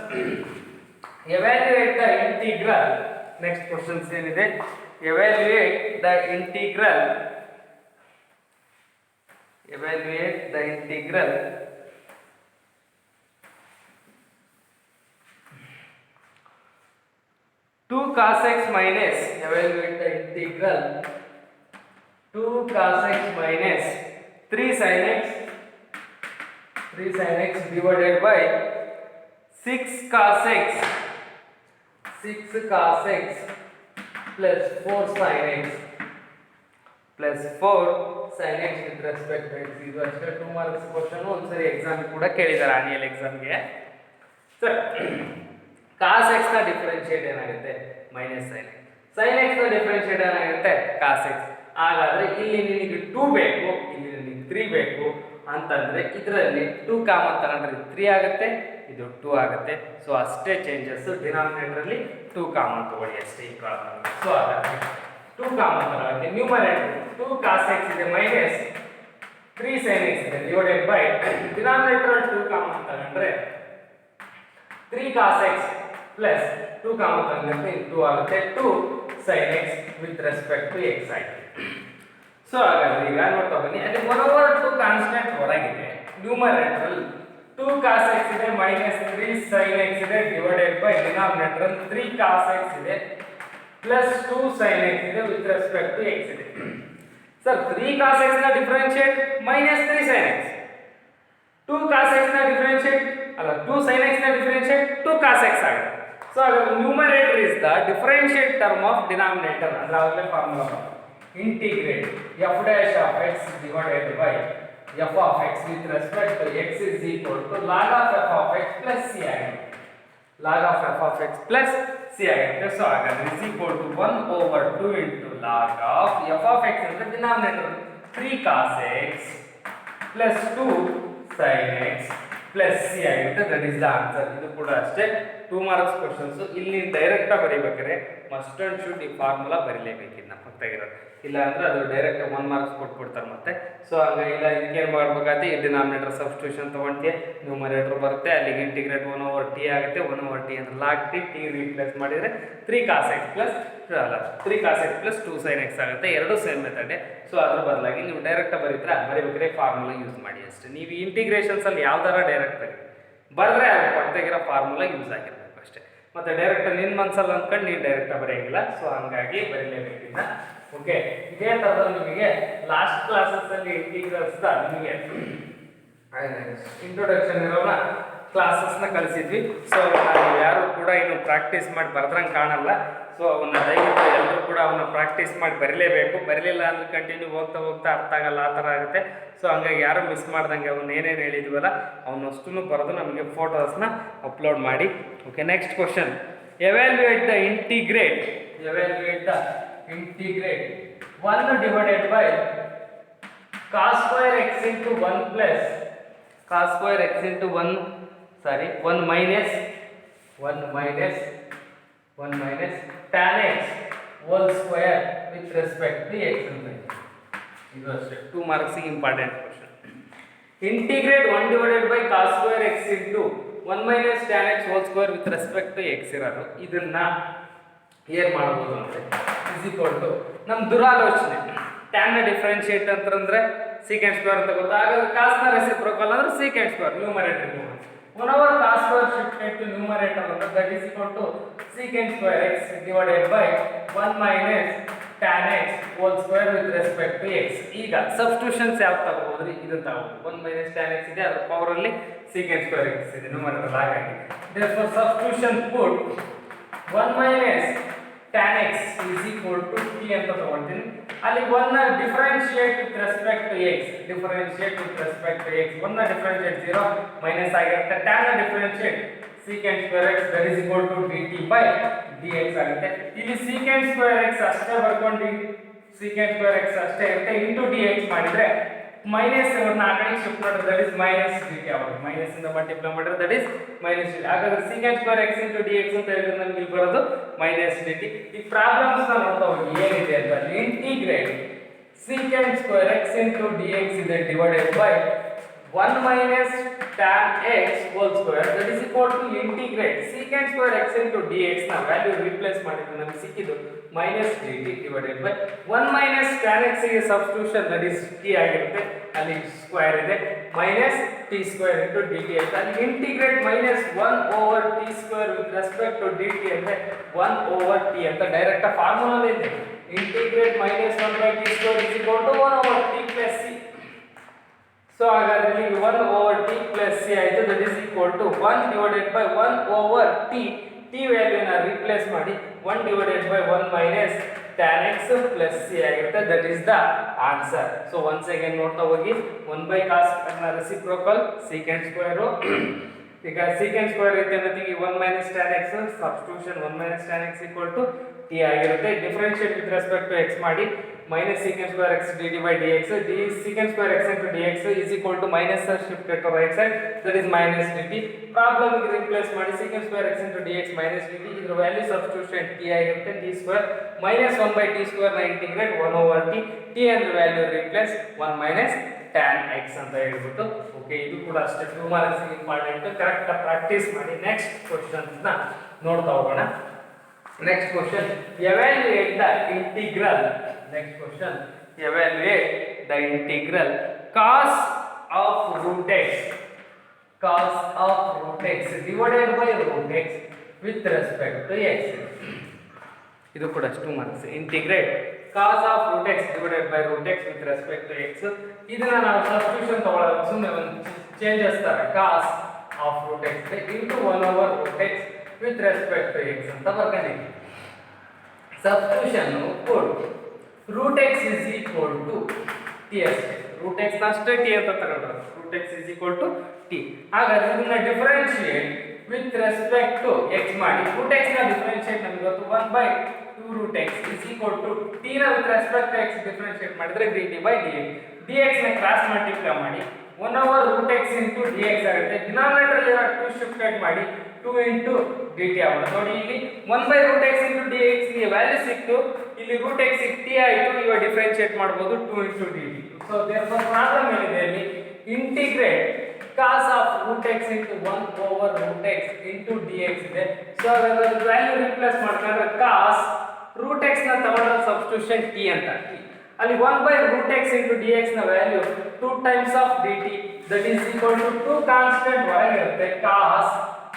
evaluate the integral. Next questions ಏನಿದೆ? evaluate the integral 2 cos x minus, evaluate the integral 2 cos x minus 3 sin x divided by 6 cos x plus 4 sin x plus 4 sin x with respect to x. ಇದು ಅಷ್ಟೇ 2 marks question. ಒಂದ್ಸರಿ exam ಕೂಡ ಕೇಳಿದ್ದಾರೆ, annual ಎಕ್ಸಾಮ್ಗೆ. Sir, cos x ನ differentiate ಏನಾಗುತ್ತೆ? Minus sin x. sin x ನ differentiate ಏನಾಗುತ್ತೆ? cos x. ಹಾಗಾದ್ರೆ ಇಲ್ಲಿ ನಿಮಗೆ 2 ಬೇಕು, ಇಲ್ಲಿ ನಿಮಗೆ 3 ಬೇಕು ಅಂತಂದ್ರೆ ಇದರಲ್ಲಿ 2 ಕಾಮನ್ ತಗೊಂಡ್ರೆ 3 ಆಗುತ್ತೆ, ಇದು 2 ಆಗುತ್ತೆ. ಸೊ ಅಷ್ಟೇ ಚೇಂಜಸ್. ಡಿನಾಮಿನೇಟರ್ ಅಲ್ಲಿ 2 ಕಾಮನ್ ತಗೊಳ್ಳಿ ಅಷ್ಟೇ ಈ ಪ್ರಾಬ್ಲಮ್. ಸೊ ಹಾಗಾದ್ರೆ 2 ಕಾಮನ್ ತಗೊಳ್ಳಿ. ನ್ಯೂಮರೇಟರ್ 2 cos x ಇದೆ ಮೈನಸ್ 3 sin x ಇದೆ ಡಿವೈಡೆಡ್ ಬೈ ಡಿನಾಮಿನೇಟರ್ 2 ಕಾಮನ್ ತಗೊಂಡ್ರೆ 3 cos x plus 2 ಕಾಮನ್ ತಗೊಂಡ್ರೆ 2 ಆಗುತ್ತೆ. 2 sin x with respect to x ಆಯ್ತು. ಸೊ ಹಾಗಾದ್ರೆ ಈಗ ನೋಡ್ತಾ ಬನ್ನಿ, ಅಲ್ಲಿ 1/2 ಕಾನ್ಸ್ಟೆಂಟ್ ಹೊರಗಿದೆ. ನ್ಯೂಮರೇಟರ್ 2 cos x ಇದೆ ಮೈನಸ್ 3 sin x ಇದೆ divided by denominator 3 cos x ಇದೆ ಪ್ಲಸ್ 2 sin x ಇದೆ ವಿತ್ ರೆಸ್ಪೆಕ್ಟ್ ಟು x ಇದೆ. ಸರ್, 3 cos x ನ differentiate minus 3 sin x, 2 cos x ನ ಡಿಫರೆನ್ಷಿಯೇಟ್ ಅಲ್ಲ 2 sin x ನ ಡಿಫರೆನ್ಷಿಯೇಟ್ 2 cos x ಆಗುತ್ತೆ. ಸೊ ಹಾಗಾದ್ರೆ numerator is the differentiate term of denominator ಅಂದ್ರೆ ಆಗಲೇ formula integrate f dash of x divided by f of x with respect to x is equal to log of f of x plus c ಆಗಿದೆ. log of f of x plus c ಆಗುತ್ತೆ. So ಹಾಗಾದ್ರೆ is equal to 1 over 2 into log of f of x ಅಂದ್ರೆ denominator 3 cos x plus 2 sin x plus c ಆಗುತ್ತೆ. That is the answer. ಇದು ಕೂಡ ಅಷ್ಟೇ 2 marks questions. ಇಲ್ಲಿ direct ಆಗಿ ಬರೀಬೇಕಾದ್ರೆ must and should ಈ ಫಾರ್ಮುಲಾ ಬರೀಲೇಬೇಕು. ಇದನ್ನ ಗೊತ್ತಾಗಿರೋದು ಇಲ್ಲ ಅಂದ್ರೆ ಅದು ಡೈರೆಕ್ಟ್ 1 ಮಾರ್ಕ್ಸ್ ಕೊಟ್ಬಿಡ್ತಾರೆ ಮತ್ತೆ. ಸೊ ಹಂಗಾಗಿ ಇಲ್ಲ ಇದಕ್ಕೆ ಏನು ಮಾಡ್ಬೇಕಾಗುತ್ತೆ, ಈ ಡಿನಾಮಿನೇಟರ್ ಸಬ್ಸ್ಟಿಟ್ಯೂಷನ್ ತೊಗೊಂಡ್ತೀಯ, ನ್ಯೂಮರೇಟರ್ ಬರುತ್ತೆ, ಅಲ್ಲಿಗೆ ಇಂಟಿಗ್ರೇಟ್ 1 over t ಆಗುತ್ತೆ. 1 over t ಅಂದ್ರೆ ಲಾಗ್ ಟಿ ರೀಪ್ಲೇಸ್ ಮಾಡಿದರೆ 3 cos x plus 2 sin x ಆಗುತ್ತೆ. ಎರಡು ಸೇಮ್ ಮೆಥಡೇ. ಸೊ ಅದ್ರ ಬದಲಾಗಿ ನೀವು ಡೈರೆಕ್ಟ್ ಬರೀಬೇಕಾದ್ರೆ ಫಾರ್ಮುಲಾ ಯೂಸ್ ಮಾಡಿ ಅಷ್ಟೇ. ನೀವು ಇಂಟಿಗ್ರೇಷನ್ಸ್ ಅಲ್ಲಿ ಯಾವ್ದಾರ ಡೈರೆಕ್ಟ್ ಬರೆದ್ರೆ ಅದು ಪಕ್ಕದಾಗಿರೋ ಫಾರ್ಮುಲಾ ಯೂಸ್ ಆಗಿರಬೇಕು ಅಷ್ಟೇ. ಮತ್ತೆ ಡೈರೆಕ್ಟ್ ನಿನ್ನ ಮನಸ್ಸಲ್ಲಿ ಅಂದ್ಕೊಂಡು ನೀವು ಡೈರೆಕ್ಟ್ ಬರೆಯಂಗಿಲ್ಲ. ಸೊ ಹಂಗಾಗಿ ಬರೀಲೇಬೇಕಿಲ್ಲ. ಓಕೆ, ಇದೇ ಥರದ ನಿಮಗೆ ಲಾಸ್ಟ್ ಕ್ಲಾಸಸ್ ಅಲ್ಲಿ ಇಂಟಿಗ್ರಲ್ಸ್ ನಿಮಗೆ ಇಂಟ್ರೊಡಕ್ಷನ್ ಇರೋನ ಕ್ಲಾಸಸ್ನ ಕಲಿಸಿದ್ವಿ. ಸೊ ನಾವು ಯಾರು ಕೂಡ ಇನ್ನು ಪ್ರಾಕ್ಟೀಸ್ ಮಾಡಿ ಬರ್ದ್ರಂಗೆ ಕಾಣಲ್ಲ. ಸೊ ಅವನ್ನ ದಯವಿಟ್ಟು ಎಲ್ಲರೂ ಕೂಡ ಅವನ್ನ ಪ್ರಾಕ್ಟೀಸ್ ಮಾಡಿ ಬರೀಲೇಬೇಕು. ಬರಲಿಲ್ಲ ಅಂದ್ರೆ ಕಂಟಿನ್ಯೂ ಹೋಗ್ತಾ ಅರ್ಥ ಆಗಲ್ಲ, ಆ ಥರ ಆಗುತ್ತೆ. ಸೊ ಹಂಗಾಗಿ ಯಾರು ಮಿಸ್ ಮಾಡ್ದಂಗೆ ಅವನ್ನ ಏನೇನು ಹೇಳಿದ್ವಲ್ಲ ಅವನ್ನಷ್ಟು ಬರೆದು ನಮಗೆ ಫೋಟೋಸ್ನ ಅಪ್ಲೋಡ್ ಮಾಡಿ. Okay, next question. Evaluate the integrate 1 divided by cos square x into 1 plus cos square x into 1 minus tan x whole square with respect to x ಅಂತ. ಇದು ಅಷ್ಟೇ 2 marks important question. Integrate 1 divided by cos square x into 1 minus tan x whole square with respect to x ಇರೋದು. ಇದನ್ನ ಏನ್ ಮಾಡ್ಬೋದು ಅಂದ್ರೆ is equal to ನಮ್ಮ ದುರಾಲೋಚನೆ tan ನ ಡಿಫರೆನ್ಷಿಯೇಟ್ ಅಂತಂದ್ರೆ ಸೀಕೆಂಟ್ ಸ್ಕ್ವೇರ್ ಅಂತ ಗೊತ್ತಾ. ಹಾಗಾದ್ರೆ cos ನ ರೆಸಿಪ್ರೋಕಲ್ ಅಂದ್ರೆ secant square numerator 1 over cos square shifted to numerator ಅಂದ್ರೆ that is equal to secant square x divided by 1 minus tan x whole square with respect to x. ಈಗ substitutions ಯಾವ ತಗೋಬೋದ್ರಿ, ಇದನ್ನ ತಗೋಬಹುದು. 1 minus tan x ಇದೆ, ಅದರ power ಅಲ್ಲಿ secant square x ಇದೆ ನ್ಯೂಮರೇಟರ್ ಹಾಗಾಗಿ. therefore substitution put 1 minus tan x is equal to t ಅಂತ ತಗೊಳ್ತೀನಿ. ಅಲ್ಲಿ 1 ನ differentiate with respect to x 1 ನ ಡಿಫರೆನ್ಷಿಯೇಟ್ 0 ಮೈನಸ್ ಆಗಿರುತ್ತೆ. tan ನ differentiate secant square x that is equal to dt by dx ಆಗುತ್ತೆ. ಇಲ್ಲಿ secant square x ಅಷ್ಟೇ ಬರ್ಕೊಂಡು secant square x ಅಷ್ಟೇ ಇರುತ್ತೆ ಇಂಟು dx ಮಾಡಿದ್ರೆ ಮೈನಸ್ ಅನ್ನು ಆ ಕಡೆ ಶಿಫ್ಟ್ ಮಾಡಿದ್ರೆ ದಟ್ ಇಸ್ ಮೈನಸ್ dt ಆಗುತ್ತೆ. ಮೈನಸ್ ಇಂದ ಮಲ್ಟಿಪ್ಲೈ ಮಾಡಿದ್ರೆ ದಟ್ ಇಸ್ ಮೈನಸ್ dt. ಹಾಗಾದ್ರೆ secant square x into dx ಅಂತ ಹೇಳಿದ್ರೆ ನಮಗೆ ಇಲ್ಲಿ ಬರೋದು ಮೈನಸ್ dt. ಈ ಪ್ರಾಬ್ಲಮ್ಸ್ ನ ನೋಡ್ತಾ ಹೋಗಿ ಏನಿದೆ ಅಂತ. Integrate secant square x into dx ಇದೆ divided by 1 minus tan x whole square that is equal to integrate secant square x into dx ನ ವ್ಯಾಲ್ಯೂ ರಿಪ್ಲೇಸ್ ಮಾಡಿದ್ರೆ ನಮಗೆ ಸಿಕ್ಕಿದ್ದು minus dt divided by 1 minus tan x ಗೆ substitution that is t ಆಗಿರುತ್ತೆ. ಅಲ್ಲಿ square ಇದೆ minus t square into dt ಅಂತ. ಅಲ್ಲಿ integrate minus 1 over t square with respect to dt ಅಂದ್ರೆ 1 over t ಅಂತ ಡೈರೆಕ್ಟ್ ಫಾರ್ಮುಲಾ ಇದೆ. Integrate minus 1 by t square is equal to 1 over t plus c. So ಹಾಗಾದ್ರೆ ಇಲ್ಲಿ 1 over t plus c ಆಯಿತು. That is equal to 1 divided by 1 over t ವ್ಯಾಲ್ಯೂನ replace ಮಾಡಿ 1 divided by 1 minus tan x plus c ಆಗಿರುತ್ತೆ. That is the answer. So once again ನೋಡ್ತಾ ಹೋಗಿ 1 by cos ನ reciprocal secant square. ಈಗ secant square ಐತೆ ಅನ್ನೋದಿಗೆ 1 minus tan x substitution 1 minus tan x equal to t ಆಗಿರುತ್ತೆ. Differentiate with respect to x ಮಾಡಿ minus secant square x dt by dx. secant square x into dx is equal to minus shifted to right side that is minus dt. Problem ಗೆ replace ಮಾಡಿ secant square x into dx minus dt. ಇದರ value substitution t ಆಗಿರುತ್ತೆ. t square minus 1 by t square ನ integrate 1 over t ಅಂದ್ರೆ value replace 1 minus tan x ಅಂತ ಹೇಳ್ಬಿಟ್ಟು. Okay, ಇದು ಕೂಡ ಅಷ್ಟೇ 2 ಮಾರ್ಕ್ಸ್ ಇಂಪಾರ್ಟೆಂಟ್. ಕರೆಕ್ಟ್ ಪ್ರಾಕ್ಟೀಸ್ ಮಾಡಿ. ನೆಕ್ಸ್ಟ್ ಕ್ವೆಶ್ಚನ್ಸ್ ನ ನೋಡ್ತಾ ಹೋಗೋಣ. Next question, evaluate the integral. Next question, evaluate the integral cos of root x divided by root x with respect to x. ಇದು ಕೂಡ 2 marks. Integrate cos of root x divided by root x with respect to x. ಇದನ್ನ ನಾವು substitution ತಗೊಳ್ಳೋದು ಸುಮ್ಮನೆ ಒಂದು changes ತರ cos of root x ಇದೆ into 1 over root x with respect to x ಅಂತ ಬರ್ಕೊಂಡಿದ್ದೀವಿ. ಸಬ್ಸ್ಟಿಟ್ಯೂಷನ್ ಕೊಡು root x is equal to t ಅಷ್ಟೇ, ರೂಟ್ ಎಕ್ಸ್ ಅಷ್ಟೇ ಟಿ ಅಂತ ತಗೊಂಡ್ರೆ root x is equal to t. ಹಾಗಾದ್ರೆ ಇದನ್ನ differentiate with respect to x ಮಾಡಿ. ರೂಟ್ ಎಕ್ಸ್ ನ ಡಿಫರೆನ್ಶಿಯೇಟ್ ನಮಗೆ ಗೊತ್ತು 1/2 root x is equal to t ನ with respect to x differentiate ಮಾಡಿದ್ರೆ dt ಬೈ dx. dx ನ ಕ್ರಾಸ್ ಮಲ್ಟಿಪ್ಲೈ ಮಾಡಿ 1 over root x into dx ಆಗುತ್ತೆ. ಡಿನಾಮಿನೇಟರ್ ಅಲ್ಲಿ 2 ಶಿಫ್ಟೆಡ್ ಮಾಡಿ 2 ಇಂಟು dt ಆಗುತ್ತೆ. ನೋಡಿ ಇಲ್ಲಿ 1/ರೂಟ್ ಎಕ್ಸ್ ಇಂಟು dx ಗೆ ವ್ಯಾಲ್ಯೂ ಸಿಕ್ತು, ಇಲ್ಲಿ ರೂಟ್ ಎಕ್ಸ್ ಟಿ ಆಯಿತು. ಇವಾಗ ಡಿಫರೆನ್ಶಿಯೇಟ್ ಮಾಡಬಹುದು 2 into dt. So therefore problem ಏನಿದೆ ಅಲ್ಲಿ integrate cos of root x into 1 over root x into dx ಇದೆ. ಸೊ ಅದರ ವ್ಯಾಲ್ಯೂ ರಿಪ್ಲೇಸ್ ಮಾಡ್ಕೊಂಡ್ರೆ cos ರೂಟ್ ಎಕ್ಸ್ ನ ತಗೊಂಡ್ರೆ ಸಬ್ಸ್ಟಿಟ್ಯೂಷನ್ ಟಿ ಅಂತ, ಅಲ್ಲಿ 1/ರೂಟ್ ಎಕ್ಸ್ ಇಂಟು dx ನ value 2 times of dt that is equal to 2 constant ಹೊರಗಿರುತ್ತೆ cos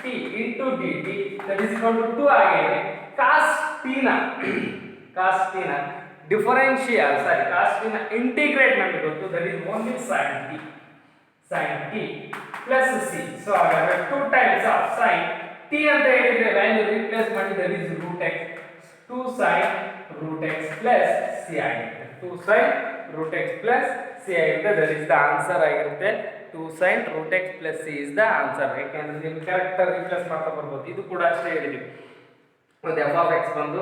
t into dt that is equal to 2 ಆಗಿದೆ. cos t ನ ಡಿಫರೆನ್ಷಿಯಲ್ cos t ನ ಇಂಟಿಗ್ರೇಟ್ ನಮಗೆ ಗೊತ್ತು, that is only sin t plus c. So ಹಾಗಾದ್ರೆ 2 times of sin t ಅಂತ ಹೇಳಿದ್ರೆ value replace ಮಾಡಿ that is root x 2 sin ರೂಟ್ x ಪ್ಲಸ್ c ಆಗುತ್ತೆ. 2 sin ರೂಟ್ x ಪ್ಲಸ್ c ಆಗುತ್ತೆ. ದಟ್ ಈಸ್ ದ ಆನ್ಸರ್ ಆಗಿರುತ್ತೆ. 2 sin ರೂಟ್ x plus c is the answer. ಯಾಕೆಂದ್ರೆ ನೀವು ಕರೆಕ್ಟ್ ರಿಪ್ಲೇಸ್ ಮಾಡ್ತಾ ಬರ್ಬೋದು. ಇದು ಕೂಡ ಅಷ್ಟೇ ಹೇಳಿದ್ವಿ, ಒಂದು f ಆಫ್ x ಬಂದು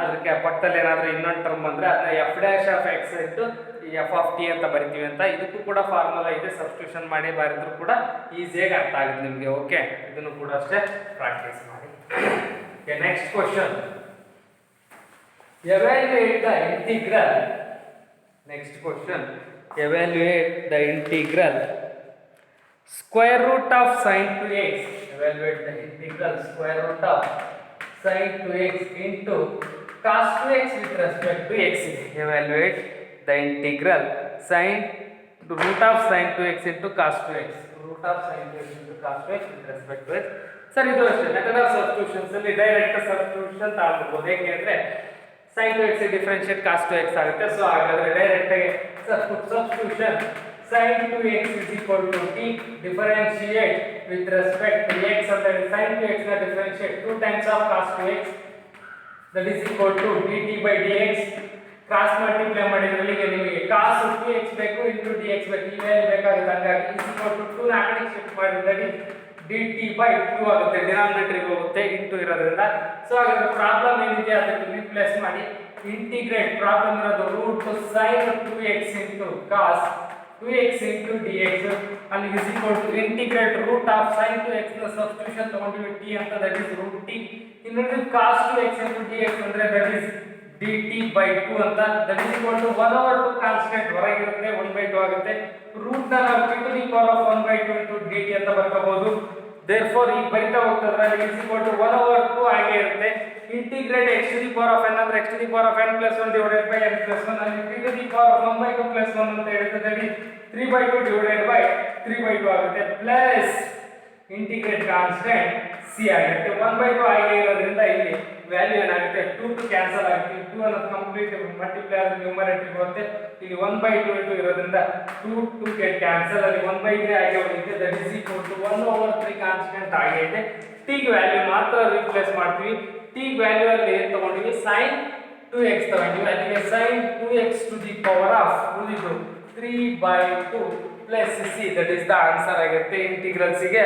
ಅದಕ್ಕೆ ಪಕ್ಕದಲ್ಲಿ ಏನಾದರೂ ಇನ್ನೊಂದು ಟರ್ಮ್ ಬಂದರೆ ಅದನ್ನ f ಡ್ಯಾಶ್ ಆಫ್ x ಇಟ್ಟು ಈ f ಆಫ್ t ಅಂತ ಬರಿತೀವಿ ಅಂತ. ಇದಕ್ಕೂ ಕೂಡ ಫಾರ್ಮುಲಾ ಇದೆ, ಸಬ್ಸ್ಟಿಟ್ಯೂಷನ್ ಮಾಡಿ ಬರೆದ್ರು ಕೂಡ ಈಸಿಯಾಗಿ ಅರ್ಥ ಆಗುತ್ತೆ ನಿಮಗೆ. ಓಕೆ, ಇದನ್ನು ಕೂಡ ಅಷ್ಟೇ ಪ್ರಾಕ್ಟೀಸ್ ಮಾಡಿ. Okay, next question. Evaluate the integral. Next question, evaluate the integral square root of sin 2x. Evaluate the integral square root of sin 2x into cos 2x with respect to x. Evaluate the integral sin root of sin 2x into cos 2x. Root of sin 2x into cos 2x with respect to x. Sir ಇದು ಅಷ್ಟೇ method of substitutions ಅಲ್ಲಿ direct substitution ತಗೊಳ್ಬಹುದು. ಏಕೆಂದ್ರೆ sin 2x differentiate cos 2x ಆಗುತ್ತೆ. So ಹಾಗಾದ್ರೆ direct ಆಗಿ substitution sin 2x is equal to t differentiate with respect to x ಅಂತ ಹೇಳಿ sin 2x ನ differentiate 2 times of cos 2x that is equal to dt by dx. Cross multiply ಮಾಡಿದ್ರೆ ನಿಮಗೆ cos 2x ಬೇಕು into dx ಬೇಕು, ಈ value ಬೇಕಾಗುತ್ತೆ. ಹಾಗಾಗಿ is equal to 2 ನ ಆ ಕಡೆ ಶಿಫ್ಟ್ ಮಾಡಿದ್ರೆ dt by 2 ಆಗುತ್ತೆ, ಡಿನಾಮಿನೇಟರ್ ಹೋಗುತ್ತೆ ಇಂಟು ಇರೋದ್ರಿಂದ. ಸೊ ಹಾಗಾದ್ರೆ ಪ್ರಾಬ್ಲಮ್ ಏನಿದೆ ಅದಕ್ಕೆ ರಿಪ್ಲೇಸ್ ಮಾಡಿ ಇಂಟಿಗ್ರೇಟ್. ಪ್ರಾಬ್ಲಮ್ ಇರೋದು root sin 2x into cos 2x into dx and is equal to integrate root of sin 2x ನ ಸಬ್ಸ್ಟಿಟ್ಯೂಷನ್ ತಗೊಂಡಿವಿ t ಅಂತ, that is root t. ಇನ್ನೊಂದು cos 2x into dx ಅಂದ್ರೆ that is dt by 2 ಅಂತ, that is equal to 1/2 constant ಹೊರಗಿರುತ್ತೆ 1/2 ಆಗುತ್ತೆ. Root ನ ನಾವು t to the power of 1/2 into dt ಅಂತ ಬರ್ಕೋಬಹುದು. therefore ಈ ಬರಿತಾ ಹೋಗ್ತದ್ರೆ is equal to 1/2 ಆಗೇ ಇರುತ್ತೆ. Integrate x to the power of n ಅಂದ್ರೆ x to the power of n plus 1 divided by n plus 1 ಅಲ್ಲಿ t to the power of 1/2 plus 1 ಅಂತ ಹೇಳಿದ್ರೆ that is 3/2 divided by 3/2 ಆಗುತ್ತೆ plus integrate constant c ಆಗುತ್ತೆ. 1/2 ಆಗಿ ಇರೋದ್ರಿಂದ ಇಲ್ಲಿ value ಏನಾಗುತ್ತೆ 2 ಟು ಕ್ಯಾನ್ಸಲ್ ಆಗುತ್ತೆ. 2 ಅನ್ನೋದು ಕಂಪ್ಲೀಟ್ ಮಲ್ಟಿಪ್ಲೈ ಆದ್ರೆ ನ್ಯೂಮರೇಟರ್ ಬರುತ್ತೆ. ಇಲ್ಲಿ 1/2 into ಇರೋದ್ರಿಂದ 2 ಗೆ ಕ್ಯಾನ್ಸಲ್, ಅಲ್ಲಿ 1/3 ಆಗಿ ಹೋಗುತ್ತೆ. That is equal to 1/3 constant ಆಗೈತೆ. t ಗೆ ವ್ಯಾಲ್ಯೂ ಮಾತ್ರ ರಿಪ್ಲೇಸ್ ಮಾಡ್ತೀವಿ. t ವ್ಯಾಲ್ಯೂ ಅಲ್ಲಿ ಏನು ತಗೊಂಡಿವಿ sin 2x ತಗೊಂಡಿವಿ. ಅಲ್ಲಿಗೆ sin 2x to the power of ಉಳಿದು 3/2 plus c, that is the answer ಆಗಿರುತ್ತೆ. ಇಂಟಿಗ್ರಲ್ಸ್ ಗೆ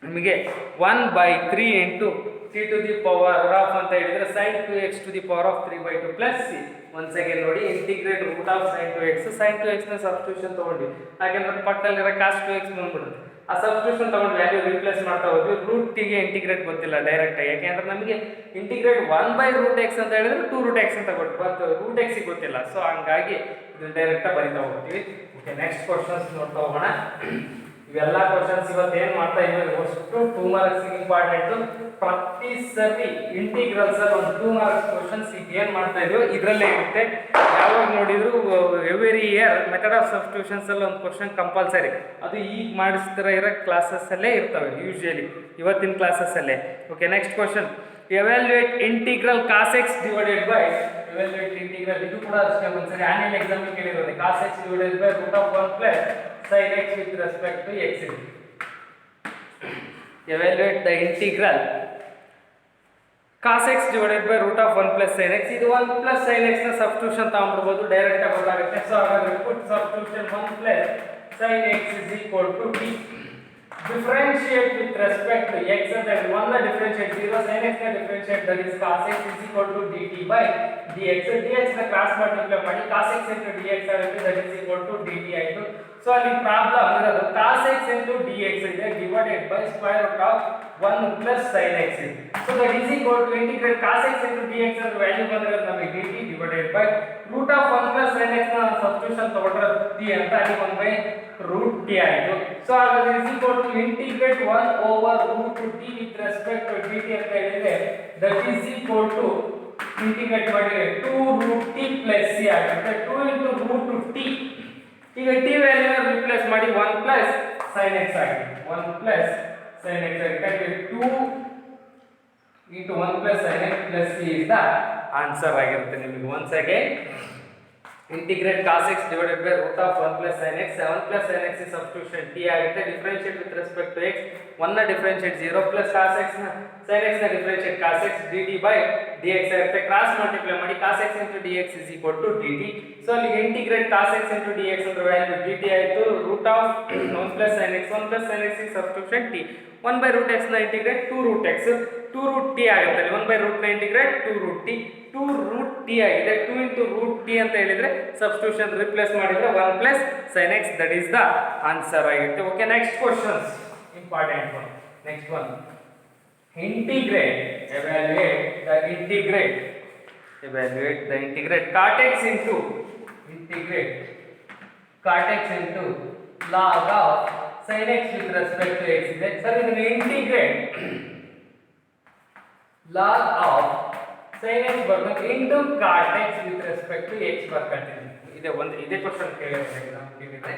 ನಿಮಗೆ 1/3 into t to the power of ಅಂತ ಹೇಳಿದ್ರೆ sin 2x to the power of 3/2 plus c. once again ನೋಡಿ integrate root of sin 2x. sin 2x ನ substitution ತಗೊಂಡ್ವಿ, ಹಾಗಾದ್ರೆ ಪಕ್ಕದಲ್ಲಿರೋ cos 2x ಬಂದ್ಬಿಡುತ್ತೆ. ಆ ಸಬ್ಸ್ಟಿಟ್ಯೂಷನ್ ತಗೊಂಡು ವ್ಯಾಲ್ಯೂ ರಿಪ್ಲೇಸ್ ಮಾಡ್ತಾ ಹೋದ್ವಿ. ರೂಟ್ ಟಿ ಗೆ ಇಂಟಿಗ್ರೇಟ್ ಗೊತ್ತಿಲ್ಲ ಡೈರೆಕ್ಟ್ ಆಗಿ, ಯಾಕೆಂದ್ರೆ ನಮಗೆ ಇಂಟಿಗ್ರೇಟ್ 1/√x ಅಂತ ಹೇಳಿದ್ರೆ 2√x ಅಂತ ಕೊಟ್ಟು ಬಟ್ ರೂಟ್ x ಗೊತ್ತಿಲ್ಲ. ಸೊ ಹಂಗಾಗಿ ಇದನ್ನ ಡೈರೆಕ್ಟ್ ಆಗಿ ಬರಿತಾ ಹೋಗ್ತೀವಿ. ಓಕೆ, ನೆಕ್ಸ್ಟ್ ಕ್ವಶನ್ಸ್ ನೋಡ್ತಾ ಹೋಗೋಣ. ಇವೆಲ್ಲ ಕ್ವಶನ್ಸ್ ಇವತ್ತು ಏನು ಮಾಡ್ತಾ ಇದ್ದೀವಿ, ಅಷ್ಟು 2 ಮಾರ್ಕ್ಸ್ ಇಂಪಾರ್ಟೆಂಟ್. ಪ್ರತಿ ಸರಿ ಇಂಟಿಗ್ರಲ್ಸ್ ಅಲ್ಲಿ ಒಂದು 2 ಮಾರ್ಕ್ಸ್ ಕ್ವಶನ್ಸ್ ಈಗ ಏನು ಮಾಡ್ತಾ ಇದೀವಿ ಇದರಲ್ಲೇ ಇರುತ್ತೆ. ಯಾವಾಗ ನೋಡಿದ್ರು every year method of substitutions ಅಲ್ಲಿ ಒಂದು ಕ್ವಶನ್ ಕಂಪಲ್ಸರಿ. ಅದು ಈಗ ಮಾಡಿಸ್ತಿರೋ ಇರೋ ಕ್ಲಾಸಸ್ ಅಲ್ಲೇ ಇರ್ತವೆ ಯೂಶುವಲಿ, ಇವತ್ತಿನ ಕ್ಲಾಸಸ್ ಅಲ್ಲೇ. Okay, next question. Evaluate integral cos x divided by evaluate integral. ಇದು ಕೂಡ ಅಷ್ಟೇ ಒಂದ್ಸರಿ ಆನ್ಯುವಲ್ ಎಕ್ಸಾಮ್ ಕೇಳಿರೋದು. cos x divided by root of 1 plus sin x with respect to x ಇದೆ. evaluate the integral cos x divided by root of 1 plus sin x. ಇದು 1 plus sin x ನ substitution ತಗೊಂಡ್ಬಿಡ್ಬೋದು, direct ಆಗಿ ಗೊತ್ತಾಗುತ್ತೆ. So ಹಾಗಾದ್ರೆ put substitution 1 plus sin x is equal to d. Differentiate with respect to x, that 1 ನ differentiate 0, sin x ನ differentiate, that is cos x is equal to dt by dx. dx ನ cross multiply ಮಾಡಿ cos x into dx ಆಗುತ್ತೆ, that is equal to dt ಆಯಿತು. So ಅಲ್ಲಿ problem ಇರೋದು cos x into dx ಇದೆ divided by square root of 1 plus sin x ಇದೆ. So that is equal to integrate cos x into dx ಅಂತ value ಬಂದ್ರೆ ನಮಗೆ dt divided by root of 1 plus sin x ನ substitution ತಗೊಂಡ್ರೆ t ಅಂತ ಅಲ್ಲಿ 1 by root t ಆಯಿತು. So ಹಾಗಾದ್ರೆ is equal to integrate 1 over root t with respect to dt ಅಂತ ಹೇಳಿದ್ರೆ that is equal to integrate ಮಾಡಿದ್ರೆ 2 root t plus c ಆಗುತ್ತೆ. 2 into root t, ಈಗ t ವ್ಯಾಲ್ಯೂ ರಿಪ್ಲೇಸ್ ಮಾಡಿ 1 plus sin x ಆಗಿದೆ. 1 plus sin x ಆಗಿದೆ. 2 into 1 plus sin x plus c is the answer ಆಗಿರುತ್ತೆ ನಿಮಗೆ. once again integrate cos x divided by root of 1 plus sin x. 1 plus sin x is substitution t ಆಗುತ್ತೆ. differentiate with respect to x, 1 ನ differentiate 0 plus cos x ನ sin x ನ differentiate cos x dt by dx ಆಗುತ್ತೆ. Cross multiply ಮಾಡಿ cos x into dx is equal to dt. So ಅಲ್ಲಿ integrate cos x into dx ಅಂದ್ರೆ value dt ಆಯಿತು. root of 1 plus sin x, 1 plus sin x is substitution t. 1 by root x ನ integrate 2 root x, 2 root t ಆಗುತ್ತೆ. 1 by root ನ integrate 2 root t, 2 root t ಆಗಿದೆ. 2 into root t ಅಂತ ಹೇಳಿದ್ರೆ substitution replace ಮಾಡಿದ್ರೆ 1 plus sin x, that is the answer ಆಗುತ್ತೆ. Okay, next questions important one. Next one, integrate, evaluate the integrate cot x into log of sin x with respect to x ಇದೆ. Sir ಇದನ್ನ integrate log of sin x ಬರ್ಬೇಕು into cot x with respect to x ಬರ್ಕಂತೀನಿ. ಇದೇ question ಕೇಳಿದ್ರೆ exam ಕೇಳಿದ್ರೆ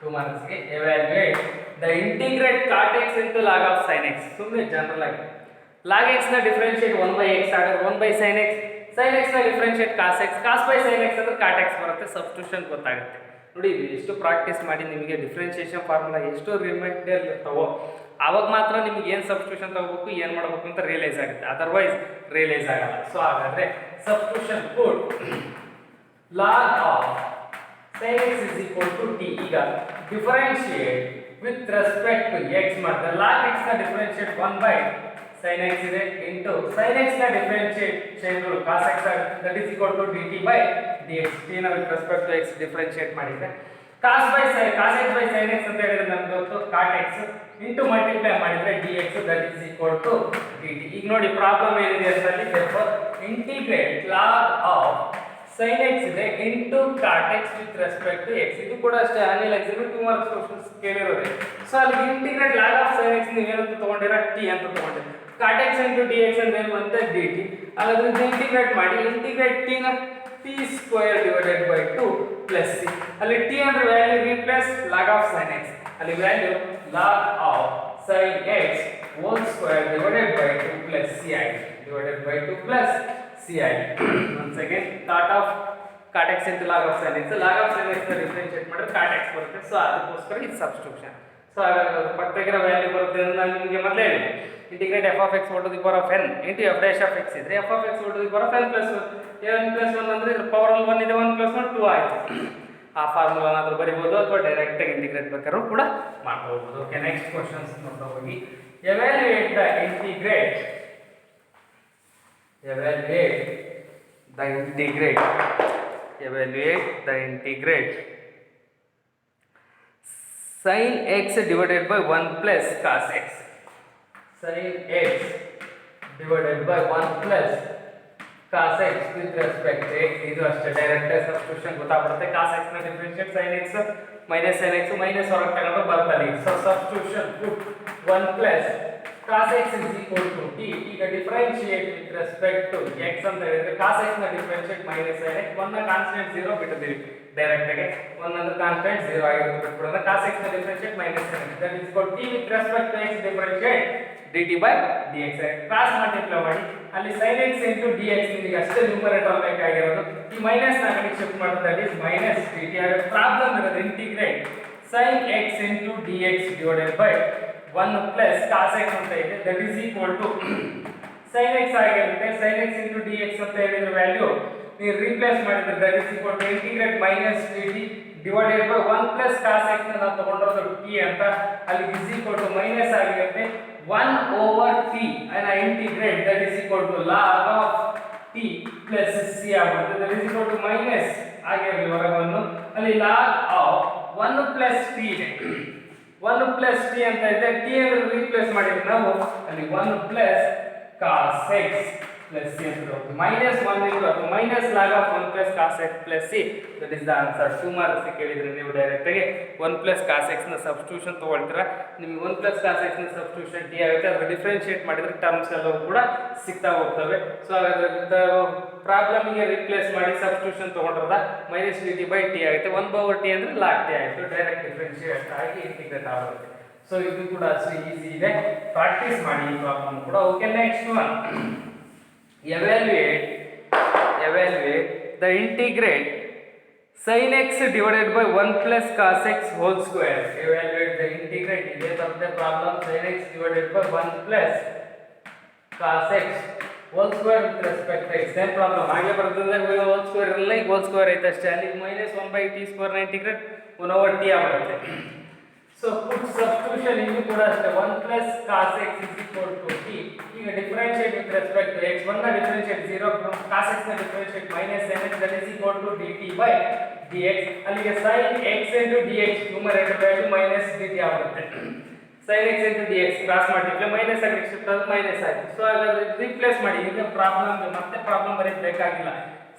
2 marks ಗೆ. evaluate the integrate cot x into log of sin x. ಸುಮ್ಮನೆ general ಆಗಿ log x ನ ಡಿಫರೆನ್ಷಿಯೇಟ್ 1 by x ಆದ್ರೆ 1 by sin x, sin x ನ differentiate cos x, cos by sin x ಅಂದ್ರೆ cot x ಬರುತ್ತೆ. Substitution ಗೊತ್ತಾಗುತ್ತೆ ನೋಡಿ. ಎಷ್ಟು ಪ್ರಾಕ್ಟೀಸ್ ಮಾಡಿ ನಿಮಗೆ ಡಿಫ್ರೆನ್ಷಿಯೇಷನ್ ಫಾರ್ಮುಲಾ ಎಷ್ಟು ರಿಮೈಂಡರ್ ಇರ್ತಾವೋ ಆವಾಗ ಮಾತ್ರ ನಿಮಗೆ ಏನು ಸಬ್ಸ್ಟಿಟ್ಯೂಷನ್ ತಗೋಬೇಕು, ಏನು ಮಾಡಬೇಕು ಅಂತ ರಿಯಲೈಸ್ ಆಗುತ್ತೆ, ಅದರ್ವೈಸ್ ರಿಯಲೈಸ್ ಆಗಲ್ಲ. ಸೊ ಹಾಗಾದ್ರೆ substitution put log of sin x is equal to t. ಈಗ differentiate with respect to x ಮಾಡಿದ್ರೆ log x ನ ಡಿಫರೆನ್ಷಿಯೇಟ್ 1 by sin x ಇದೆ ಇಂಟು sin x ನ ಡಿಫರೆನ್ಷಿಯೇಟ್ ಚೇಂಜ್ cos x ಆಗುತ್ತೆ, that is equal to dt by dx. t ನ with respect to x differentiate ಮಾಡಿದ್ರೆ cos x by sin x ಅಂತ ಹೇಳಿದ್ರೆ ನಮ್ಗೆ ಗೊತ್ತು cot x ಇಂಟು ಮಲ್ಟಿಪ್ಲೈ ಮಾಡಿದ್ರೆ dx, that is equal to dt. ಈಗ ನೋಡಿ ಪ್ರಾಬ್ಲಮ್ ಏನಿದೆ ಅಂತ ಅಲ್ಲಿ therefore integrate log of sin x ಇದೆ into cot x with respect to x. ಇದು ಕೂಡ ಅಷ್ಟೇ ಆನ್ಯುವಲ್ ಎಕ್ಸಾಮ್ 2 ಮಾರ್ಕ್ಸ್ ಕ್ವೆಶ್ಚನ್ಸ್ ಕೇಳಿರೋದು. ಸೊ ಅಲ್ಲಿ integrate log of sin x ನೀವು ಏನಂತ ತಗೊಂಡಿರಾ, t ಅಂತ ತಗೊಂಡಿರಾ. cot x into dx ಅಂದ್ರೆ ಏನು ಅಂತ dt. ಹಾಗಾದ್ರೆ ಇಂಟಿಗ್ರೇಟ್ ಮಾಡಿ, ಇಂಟಿಗ್ರೇಟ್ t ನ t square divided by 2 plus c. ಅಲ್ಲಿ t ಅಂದ್ರೆ value replace log of sin x, ಅಲ್ಲಿ value log of sin x whole square divided by 2 plus c ಆಗಿದೆ. divided by 2 plus c ಆಗಿದೆ. once again thought of cot x into log of sin x, log of sin x ನ differentiate ಮಾಡಿದ್ರೆ cot x ಬರುತ್ತೆ. So ಅದಕ್ಕೋಸ್ಕರ ಇದು substitution. So ಪಕ್ಕದಾಗಿರೋ value ಬರುತ್ತೆ ಅಂತ ನಾನು ನಿಮಗೆ ಮೊದಲೇ ಹೇಳಿದೆ. integrate f of x over to the power of n into f dash of x ಇದ್ರೆ f of x over to the power of n plus 1 ಅಂದ್ರೆ ಇದ್ರ ಪವರ್ ಅಲ್ಲಿ 1 ಇದೆ, 1 plus 1 2 ಆಯ್ತು. ಆ ಫಾರ್ಮುಲಾನ ಆದ್ರೂ ಬರಿಬಹುದು ಅಥವಾ ಡೈರೆಕ್ಟ್ ಆಗಿ ಇಂಟಿಗ್ರೇಟ್ ಬೇಕಾದ್ರೂ ಕೂಡ ಮಾಡ್ಕೋಬಹುದು. ಓಕೆ, ನೆಕ್ಸ್ಟ್ ಕ್ವೆಶ್ಚನ್ಸ್ ನೋಡ್ತಾ ಹೋಗಿ. evaluate the integrate sin x divided by 1 plus cos x. sin x divided by 1 plus cos x with respect to x. ಇದು ಅಷ್ಟೇ ಡೈರೆಕ್ಟ್ ಸಬ್ಸ್ಟಿಟ್ಯೂಷನ್ ಗೊತ್ತಾಗ್ಬಿಡುತ್ತೆ. cos x ನ ಡಿಫರೆನ್ಷಿಯೇಟ್ sin x minus ಹೊರಗೆ ತಗೊಂಡು ಬರ್ತಾರೆ. So substitution put 1 plus cos x is equal to t. ಈಗ differentiate with respect to x ಅಂತ ಹೇಳಿದ್ರೆ cos x ನ ಡಿಫರೆನ್ಷಿಯೇಟ್ minus sin x, 1 ನ ಕಾನ್ಸ್ಟೆಂಟ್ 0 ಬಿಟ್ಟಿದ್ದೀವಿ ಡೈರೆಕ್ಟ್ ಆಗಿ. 1 ಅಂದ್ರೆ ಕಾನ್ಸ್ಟೆಂಟ್ 0 ಆಗಿರುತ್ತೆ ಬಿಟ್ಬಿಡೋಣ. cos x ನ differentiate minus sin x, that is equal to t with respect to x differentiate dt by dx. Cross multiply ಮಾಡಿ ಅಲ್ಲಿ sin x into dx ನಿಮಗೆ ಅಷ್ಟೇ numerator ಬೇಕಾಗಿರೋದು. ಈ ಮೈನಸ್ ನ ಕಡೆ ಶಿಫ್ಟ್ ಮಾಡಿದ್ರೆ that is minus dt. Problem ಇರೋದು integrate sin x into dx divided by 1 plus cos x ಅಂತ ಇದೆ that is equal to sin x ಆಗಿರುತ್ತೆ sin x into dx ಅಂತ ಹೇಳಿದ್ರೆ ವ್ಯಾಲ್ಯೂ ನೀವು ರೀಪ್ಲೇಸ್ ಮಾಡಿದ್ರೆ that is equal to integrate minus dt divided by 1 plus cos x ನ ನಾವು ತಗೊಂಡಿರೋದು t ಅಂತ ಅಲ್ಲಿ ಇಸ್ ಈಕ್ವಲ್ ಟು ಮೈನಸ್ ಆಗಿರುತ್ತೆ 1 over t and I integrate that is equal to log of t plus c ಆಗುತ್ತೆ that is equal to minus ಆಗಿರಲಿ ಹೊರಗನ್ನು ಅಲ್ಲಿ log of 1 plus t ಇದೆ 1 plus t ಅಂತ ಇದೆ t ಅನ್ನು ರೀಪ್ಲೇಸ್ ಮಾಡಿದ್ರೆ ನಾವು ಅಲ್ಲಿ 1 plus cos x plus c ಅಂತ ಬರುತ್ತೆ minus 1 into ಅಥವಾ minus log of 1 plus cos x plus c that is the answer 2 marks ಕೇಳಿದ್ರೆ ನೀವು ಡೈರೆಕ್ಟ್ ಆಗಿ 1 plus cos x ನ ಸಬ್ಸ್ಟಿಟ್ಯೂಷನ್ ತಗೊಳ್ತೀರಾ ನಿಮಗೆ 1 plus cos x ನ ಸಬ್ಸ್ಟಿಟ್ಯೂಷನ್ t ಆಗುತ್ತೆ ಅದನ್ನ ಡಿಫರೆನ್ಶಿಯೇಟ್ ಮಾಡಿದ್ರೆ ಟರ್ಮ್ಸ್ ಎಲ್ಲವೂ ಕೂಡ ಸಿಗ್ತಾ ಹೋಗ್ತವೆ ಸೊ ಹಾಗಾದ್ರೆ ಪ್ರಾಬ್ಲಮ್ ಗೆ ರಿಪ್ಲೇಸ್ ಮಾಡಿ substitution ತಗೊಂಡ್ರದ minus dt by t ಆಗುತ್ತೆ 1/t ಅಂದ್ರೆ log t ಆಯಿತು ಡೈರೆಕ್ಟ್ ಡಿಫರೆನ್ಶಿಯೇಟ್ ಆಗಿ ಇಂಟಿಗ್ರೇಟ್ ಆಗುತ್ತೆ ಸೊ ಇದು ಕೂಡ ಅಷ್ಟು ಈಜಿ ಇದೆ ಪ್ರಾಕ್ಟೀಸ್ ಮಾಡಿ ಈ ಪ್ರಾಬ್ಲಮ್ ಕೂಡ okay next one evaluate the integrate sin x divided by 1 plus cos x whole square evaluate the integrate ಇದೆ the problem sin x divided by 1 plus cos x whole square with respect to x same problem ಹಾಗೆ ಬರ್ತದೆ whole square ಇಲ್ಲ ಈಗ whole square ಐತೆ ಅಷ್ಟೇ ಅಲ್ಲಿ minus 1 by t square ನ integrate 1 over t ಆಗುತ್ತೆ so put substitution ಇಲ್ಲಿ ಕೂಡ ಅಷ್ಟೇ 1 plus cos x is equal to t ಈಗ differentiate with respect to x 1 ನ ಡಿಫರೆನ್ಷಿಯೇಟ್ 0 cos x ನ differentiate minus sin x that is equal to dt by dx ಅಲ್ಲಿಗೆ sin x into dx numerator value minus dt ಆಗುತ್ತೆ sin x into dx cross multiply minus ಆಗಿ shift ಆದ್ರೆ minus ಆಯ್ತು so ಹಾಗಾದ್ರೆ replace ಮಾಡಿ ಈಗ problem ಮತ್ತೆ problem ಬರೀಬೇಕಾಗಿಲ್ಲ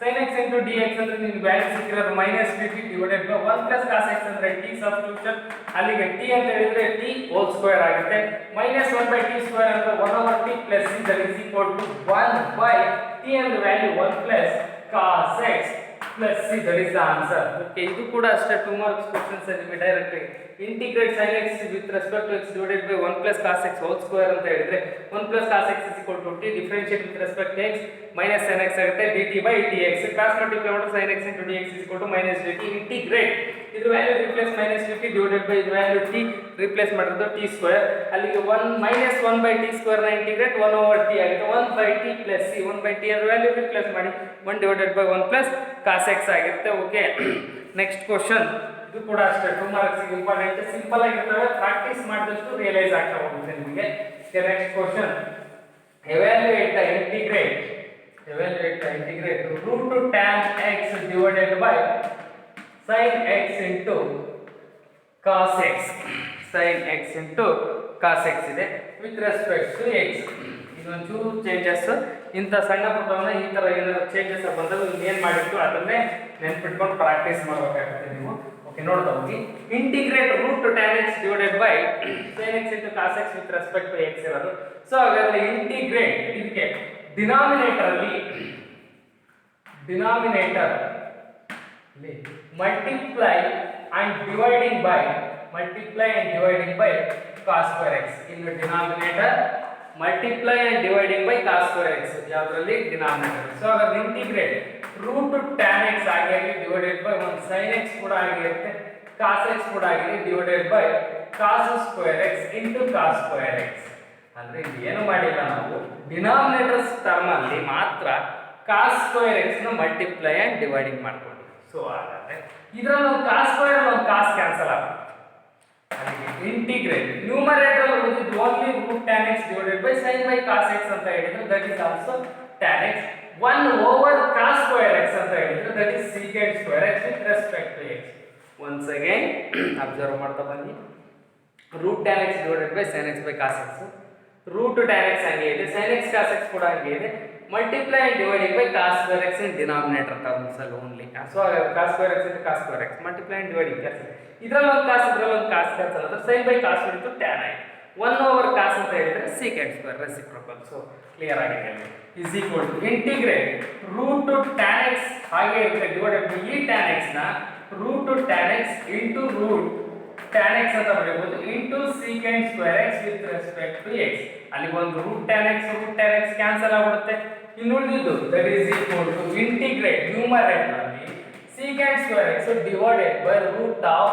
sin x into dx ಅಂದ್ರೆ ನಿಮಗೆ ವ್ಯಾಲ್ಯೂ ಸಿಕ್ಕಿರೋದು minus dt divided by 1 plus cos x ಅಂದ್ರೆ t ಸಬ್ಸ್ಟಿಟ್ಯೂಷನ್ ಅಲ್ಲಿಗೆ t ಅಂತ ಹೇಳಿದ್ರೆ t ಹೋಲ್ ಸ್ಕ್ವೇರ್ ಆಗುತ್ತೆ minus 1 by t ಸ್ಕ್ವೇರ್ ಅಂದ್ರೆ 1 over t plus c that is equal to 1 by t ಅಂದ್ರೆ value 1 plus cos x plus c that is the answer okay ಇದು ಕೂಡ ಅಷ್ಟೇ 2 marks questions ನಿಮಗೆ direct integrate sin x with respect to x divided by 1 plus cos x whole square ಅಂತ ಹೇಳಿದ್ರೆ 1 plus cos x is equal to t differentiate with respect to x minus sin x ಆಗುತ್ತೆ dt by dx cross multiply ಮಾಡಿದ್ರೆ sin x into dx is equal to minus dt integrate ಇದು value replace minus dt divided by ಇದು value t replace ಮಾಡಿರೋದು t square ಅಲ್ಲಿಗೆ 1 minus 1 by t square ನ integrate 1 over t ಆಗುತ್ತೆ 1 by t plus c 1 by t ಅದ್ರ value replace ಮಾಡಿ 1 divided by 1 plus cos x ಆಗಿರುತ್ತೆ okay next question ಇದು ಕೂಡ ಅಷ್ಟೇ 2 ಮಾರ್ಕ್ಸ್ ಇಂಪಾರ್ಟೆಂಟ್ ಸಿಂಪಲ್ ಆಗಿರ್ತವೆ ಪ್ರಾಕ್ಟೀಸ್ ಮಾಡಿದಷ್ಟು ರಿಯಲೈಸ್ ಆಗ್ತಾ ಹೋಗುತ್ತೆ ನಿಮಗೆ next question evaluate the integrate root tan x divided by sin x into cos x sin x into cos x ಇದೆ with respect to x ಇದೊಂದು ಚೂರು ಚೇಂಜಸ್ ಇಂಥ ಸಣ್ಣ ಪುಟ್ಟವನ್ನ ಈ ತರ ಏನಾದ್ರು ಚೇಂಜಸ್ ಬಂದಾಗ ಏನು ಮಾಡಿತ್ತು ಅದನ್ನೇ ನೆನ್ಪಿಟ್ಕೊಂಡು ಪ್ರಾಕ್ಟೀಸ್ ಮಾಡಬೇಕಾಗುತ್ತೆ ನೀವು ಓಕೆ ನೋಡ್ತಾ ಹೋಗಿ integrate root tan x divided by sin x into cos x with respect to x ಇರೋದು ಸೊ ಹಾಗಾದ್ರೆ ಇಂಟಿಗ್ರೇಟ್ ಇದಕ್ಕೆ denominator multiply and dividing by cos square x in the denominator multiply and dividing by cos square x ಯಾವರಲ್ಲಿ denominator so ಹಾಗಾದ್ರೆ integrate root tan x ಆಗಿರಲಿ divided by 1 sin x ಕೂಡ ಆಗಿರುತ್ತೆ cos x ಕೂಡ ಆಗಿರಲಿ divided by cos square x into cos square x ಅಂದ್ರೆ ಇಲ್ಲಿ ಏನು ಮಾಡಿಲ್ಲ ನಾವು ಡಿನಾಮಿನೇಟರ್ಸ್ ಟರ್ಮ್ ಅಲ್ಲಿ ಮಾತ್ರ cos square x ನ ಮಲ್ಟಿಪ್ಲೈ ಅಂಡ್ ಡಿವೈಡಿಂಗ್ ಮಾಡ್ಕೊಂಡ್ವಿ ಸೊ ಹಾಗಾದ್ರೆ ಇದರಲ್ಲಿ ಒಂದು cos square ಒಂದು cos ಕ್ಯಾನ್ಸಲ್ ಆಗುತ್ತೆ ಇಂಟಿಗ್ರೇಟ್ ನ್ಯೂಮರೇಟರ್ ಉಳಿದಿದ್ದು only root tan x divided by sin by cos x ಅಂತ ಹೇಳಿದ್ರೆ that is also tan x 1 over cos square x ಅಂತ ಹೇಳಿದ್ರೆ that is secant square x with respect to x once again observe ಮಾಡ್ತಾ ಬನ್ನಿ root tan x divided by sin x by cos x root tan x ಹಂಗೆ ಇದೆ sin x cos x ಕೂಡ ಹಂಗೆ ಇದೆ multiply and dividing by cos square x in denominator terms ಅಲ್ಲಿ only so cos square x into cos square x multiply and dividing cancel ಇದರಲ್ಲಿ ಒಂದು cos ಇದರಲ್ಲಿ ಒಂದು cos ಕ್ಯಾನ್ಸಲ್ ಅಂದ್ರೆ sin by cos into tan ಆಯ್ತು 1 over cos ಅಂತ ಹೇಳಿದ್ರೆ secant square reciprocal so clear ಆಗಿದೆ is equal to integrate root tan x ಹಾಗೆ ಇರುತ್ತೆ ಡಿವೈಡೆಡ್ ಬೈ ಈ tan x ನ root tan x into root tan x ಅಂತ ಬರೆಯಬಹುದು into secant square x with respect to x ಅಲ್ಲಿ ಒಂದು root tan x cancel ಆಗಿಬಿಡುತ್ತೆ ಇನ್ನು ಉಳಿದಿದ್ದು that is equal to integrate numerator ಅಲ್ಲಿ secant square x divided by root of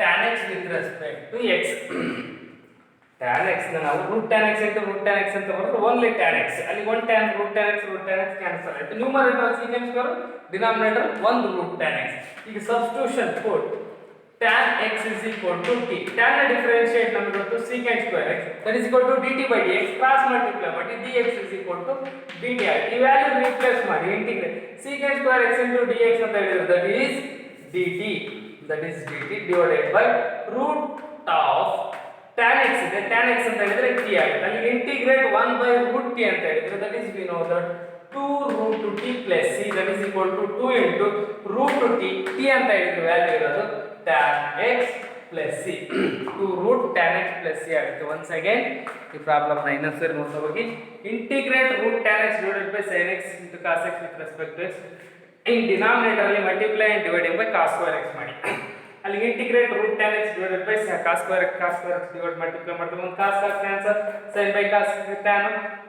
tan x with respect to x tan x ನ ನಾವು root tan x into root tan x ಅಂತ ಬರೆದ್ರೆ only tan x, ಅಲ್ಲಿ 1 tan root tan x cancel ಆಯ್ತು. Numerator secant square, denominator 1 root tan x. ಈಗ substitution ಕೋಡ್ tan x is equal to t. tan ನ differentiate ನಮಗೆ ಗೊತ್ತು secant square x that is equal to dt by dx, cross multiply ಮಾಡಿ dx is equal to dt ಆಯ್ತು. ಈ value replace ಮಾಡಿ integrate secant square x into dx ಅಂತ ಹೇಳಿದ್ರೆ that is dt divided by root of tan x ಇದೆ, tan x ಅಂತ ಹೇಳಿದ್ರೆ t ಆಗುತ್ತೆ. ಅಲ್ಲಿ ಇಂಟಿಗ್ರೇಟ್ 1 by root t ಅಂತ ಹೇಳಿದ್ರೆ that is we know that 2 root t plus c that is equal to 2 into root t ಅಂತ ಹೇಳಿದ್ರೆ value ಇರೋದು tan x plus c 2 root tan x plus c ಆಗುತ್ತೆ. Once again ಈ problem ನ ಇನ್ನೊಂದ್ಸರಿ ನೋಡ್ತಾ ಹೋಗಿ. Integrate root tan x divided by sin x into cos x with respect to x. in denominator ಅಲ್ಲಿ multiply and dividing by cos square x ಮಾಡಿ. ಅಲ್ಲಿ integrate root tan x divided by cos square x divide multiply ಮಾಡಿದ್ರೆ ಒಂದು cos cancel, sin by cos tan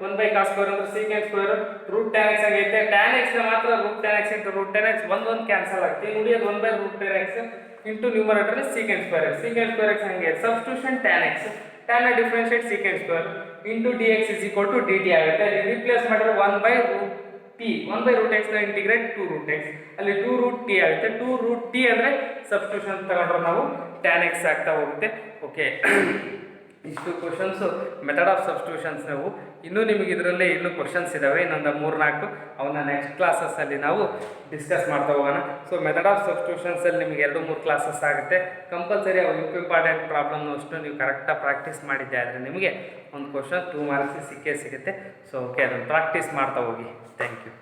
1 by cos square ಅಂದ್ರೆ secant square root tan x ಆಗೈತೆ. tan x ನ ಮಾತ್ರ root tan x into root tan x ಒಂದು cancel ಆಗುತ್ತೆ. ಉಳಿಯೋದು 1 by root tan x into numerator secant square x ಹಂಗೆ substitution tan x, tan ನ differentiate secant square into dx is equal to dt ಆಗುತ್ತೆ. ಅಲ್ಲಿ replace ಮಾಡಿದ್ರೆ 1 by root t, 1 by root x ನ ಇಂಟಿಗ್ರೇಟ್ 2 root x, ಅಲ್ಲಿ 2 root t ಆಗುತ್ತೆ. 2 root t ಅಂದ್ರೆ ಸಬ್ಸ್ಟಿಟ್ಯೂಷನ್ ತಗೊಂಡ್ರೆ ನಾವು tan x ಆಗ್ತಾ ಹೋಗುತ್ತೆ. ಓಕೆ, ಇಷ್ಟು ಕ್ವಶನ್ಸ್ ಮೆಥಡ್ ಆಫ್ ಸಬ್ಸ್ಟಿಟ್ಯೂಷನ್ಸ್. ನಾವು ಇನ್ನೂ ನಿಮಗೆ ಇದರಲ್ಲೇ ಇನ್ನೂ ಕ್ವಶನ್ಸ್ ಇದಾವೆ, ಇನ್ನೊಂದು 3-4 ಅವನ್ನ ನೆಕ್ಸ್ಟ್ ಕ್ಲಾಸಸ್ ಅಲ್ಲಿ ನಾವು ಡಿಸ್ಕಸ್ ಮಾಡ್ತಾ ಹೋಗೋಣ. ಸೊ ಮೆಥಡ್ ಆಫ್ ಸಬ್ಸ್ಟಿಟ್ಯೂಷನ್ಸ್ ಅಲ್ಲಿ ನಿಮಗೆ 2-3 ಕ್ಲಾಸಸ್ ಆಗುತ್ತೆ. ಕಂಪಲ್ಸರಿ ಅವು ಇಂಪಾರ್ಟೆಂಟ್ ಪ್ರಾಬ್ಲಮ್ ಅಷ್ಟು ನೀವು ಕರೆಕ್ಟಾಗಿ ಪ್ರಾಕ್ಟೀಸ್ ಮಾಡಿದ್ದೆ ಆದರೆ ನಿಮಗೆ ಒಂದು ಕ್ವಶನ್ 2 ಮಾರ್ಕ್ಸ್ ಸಿಕ್ಕೇ ಸಿಗುತ್ತೆ. ಸೊ ಓಕೆ, ಅದನ್ನು ಪ್ರಾಕ್ಟೀಸ್ ಮಾಡ್ತಾ ಹೋಗಿ. Thank you.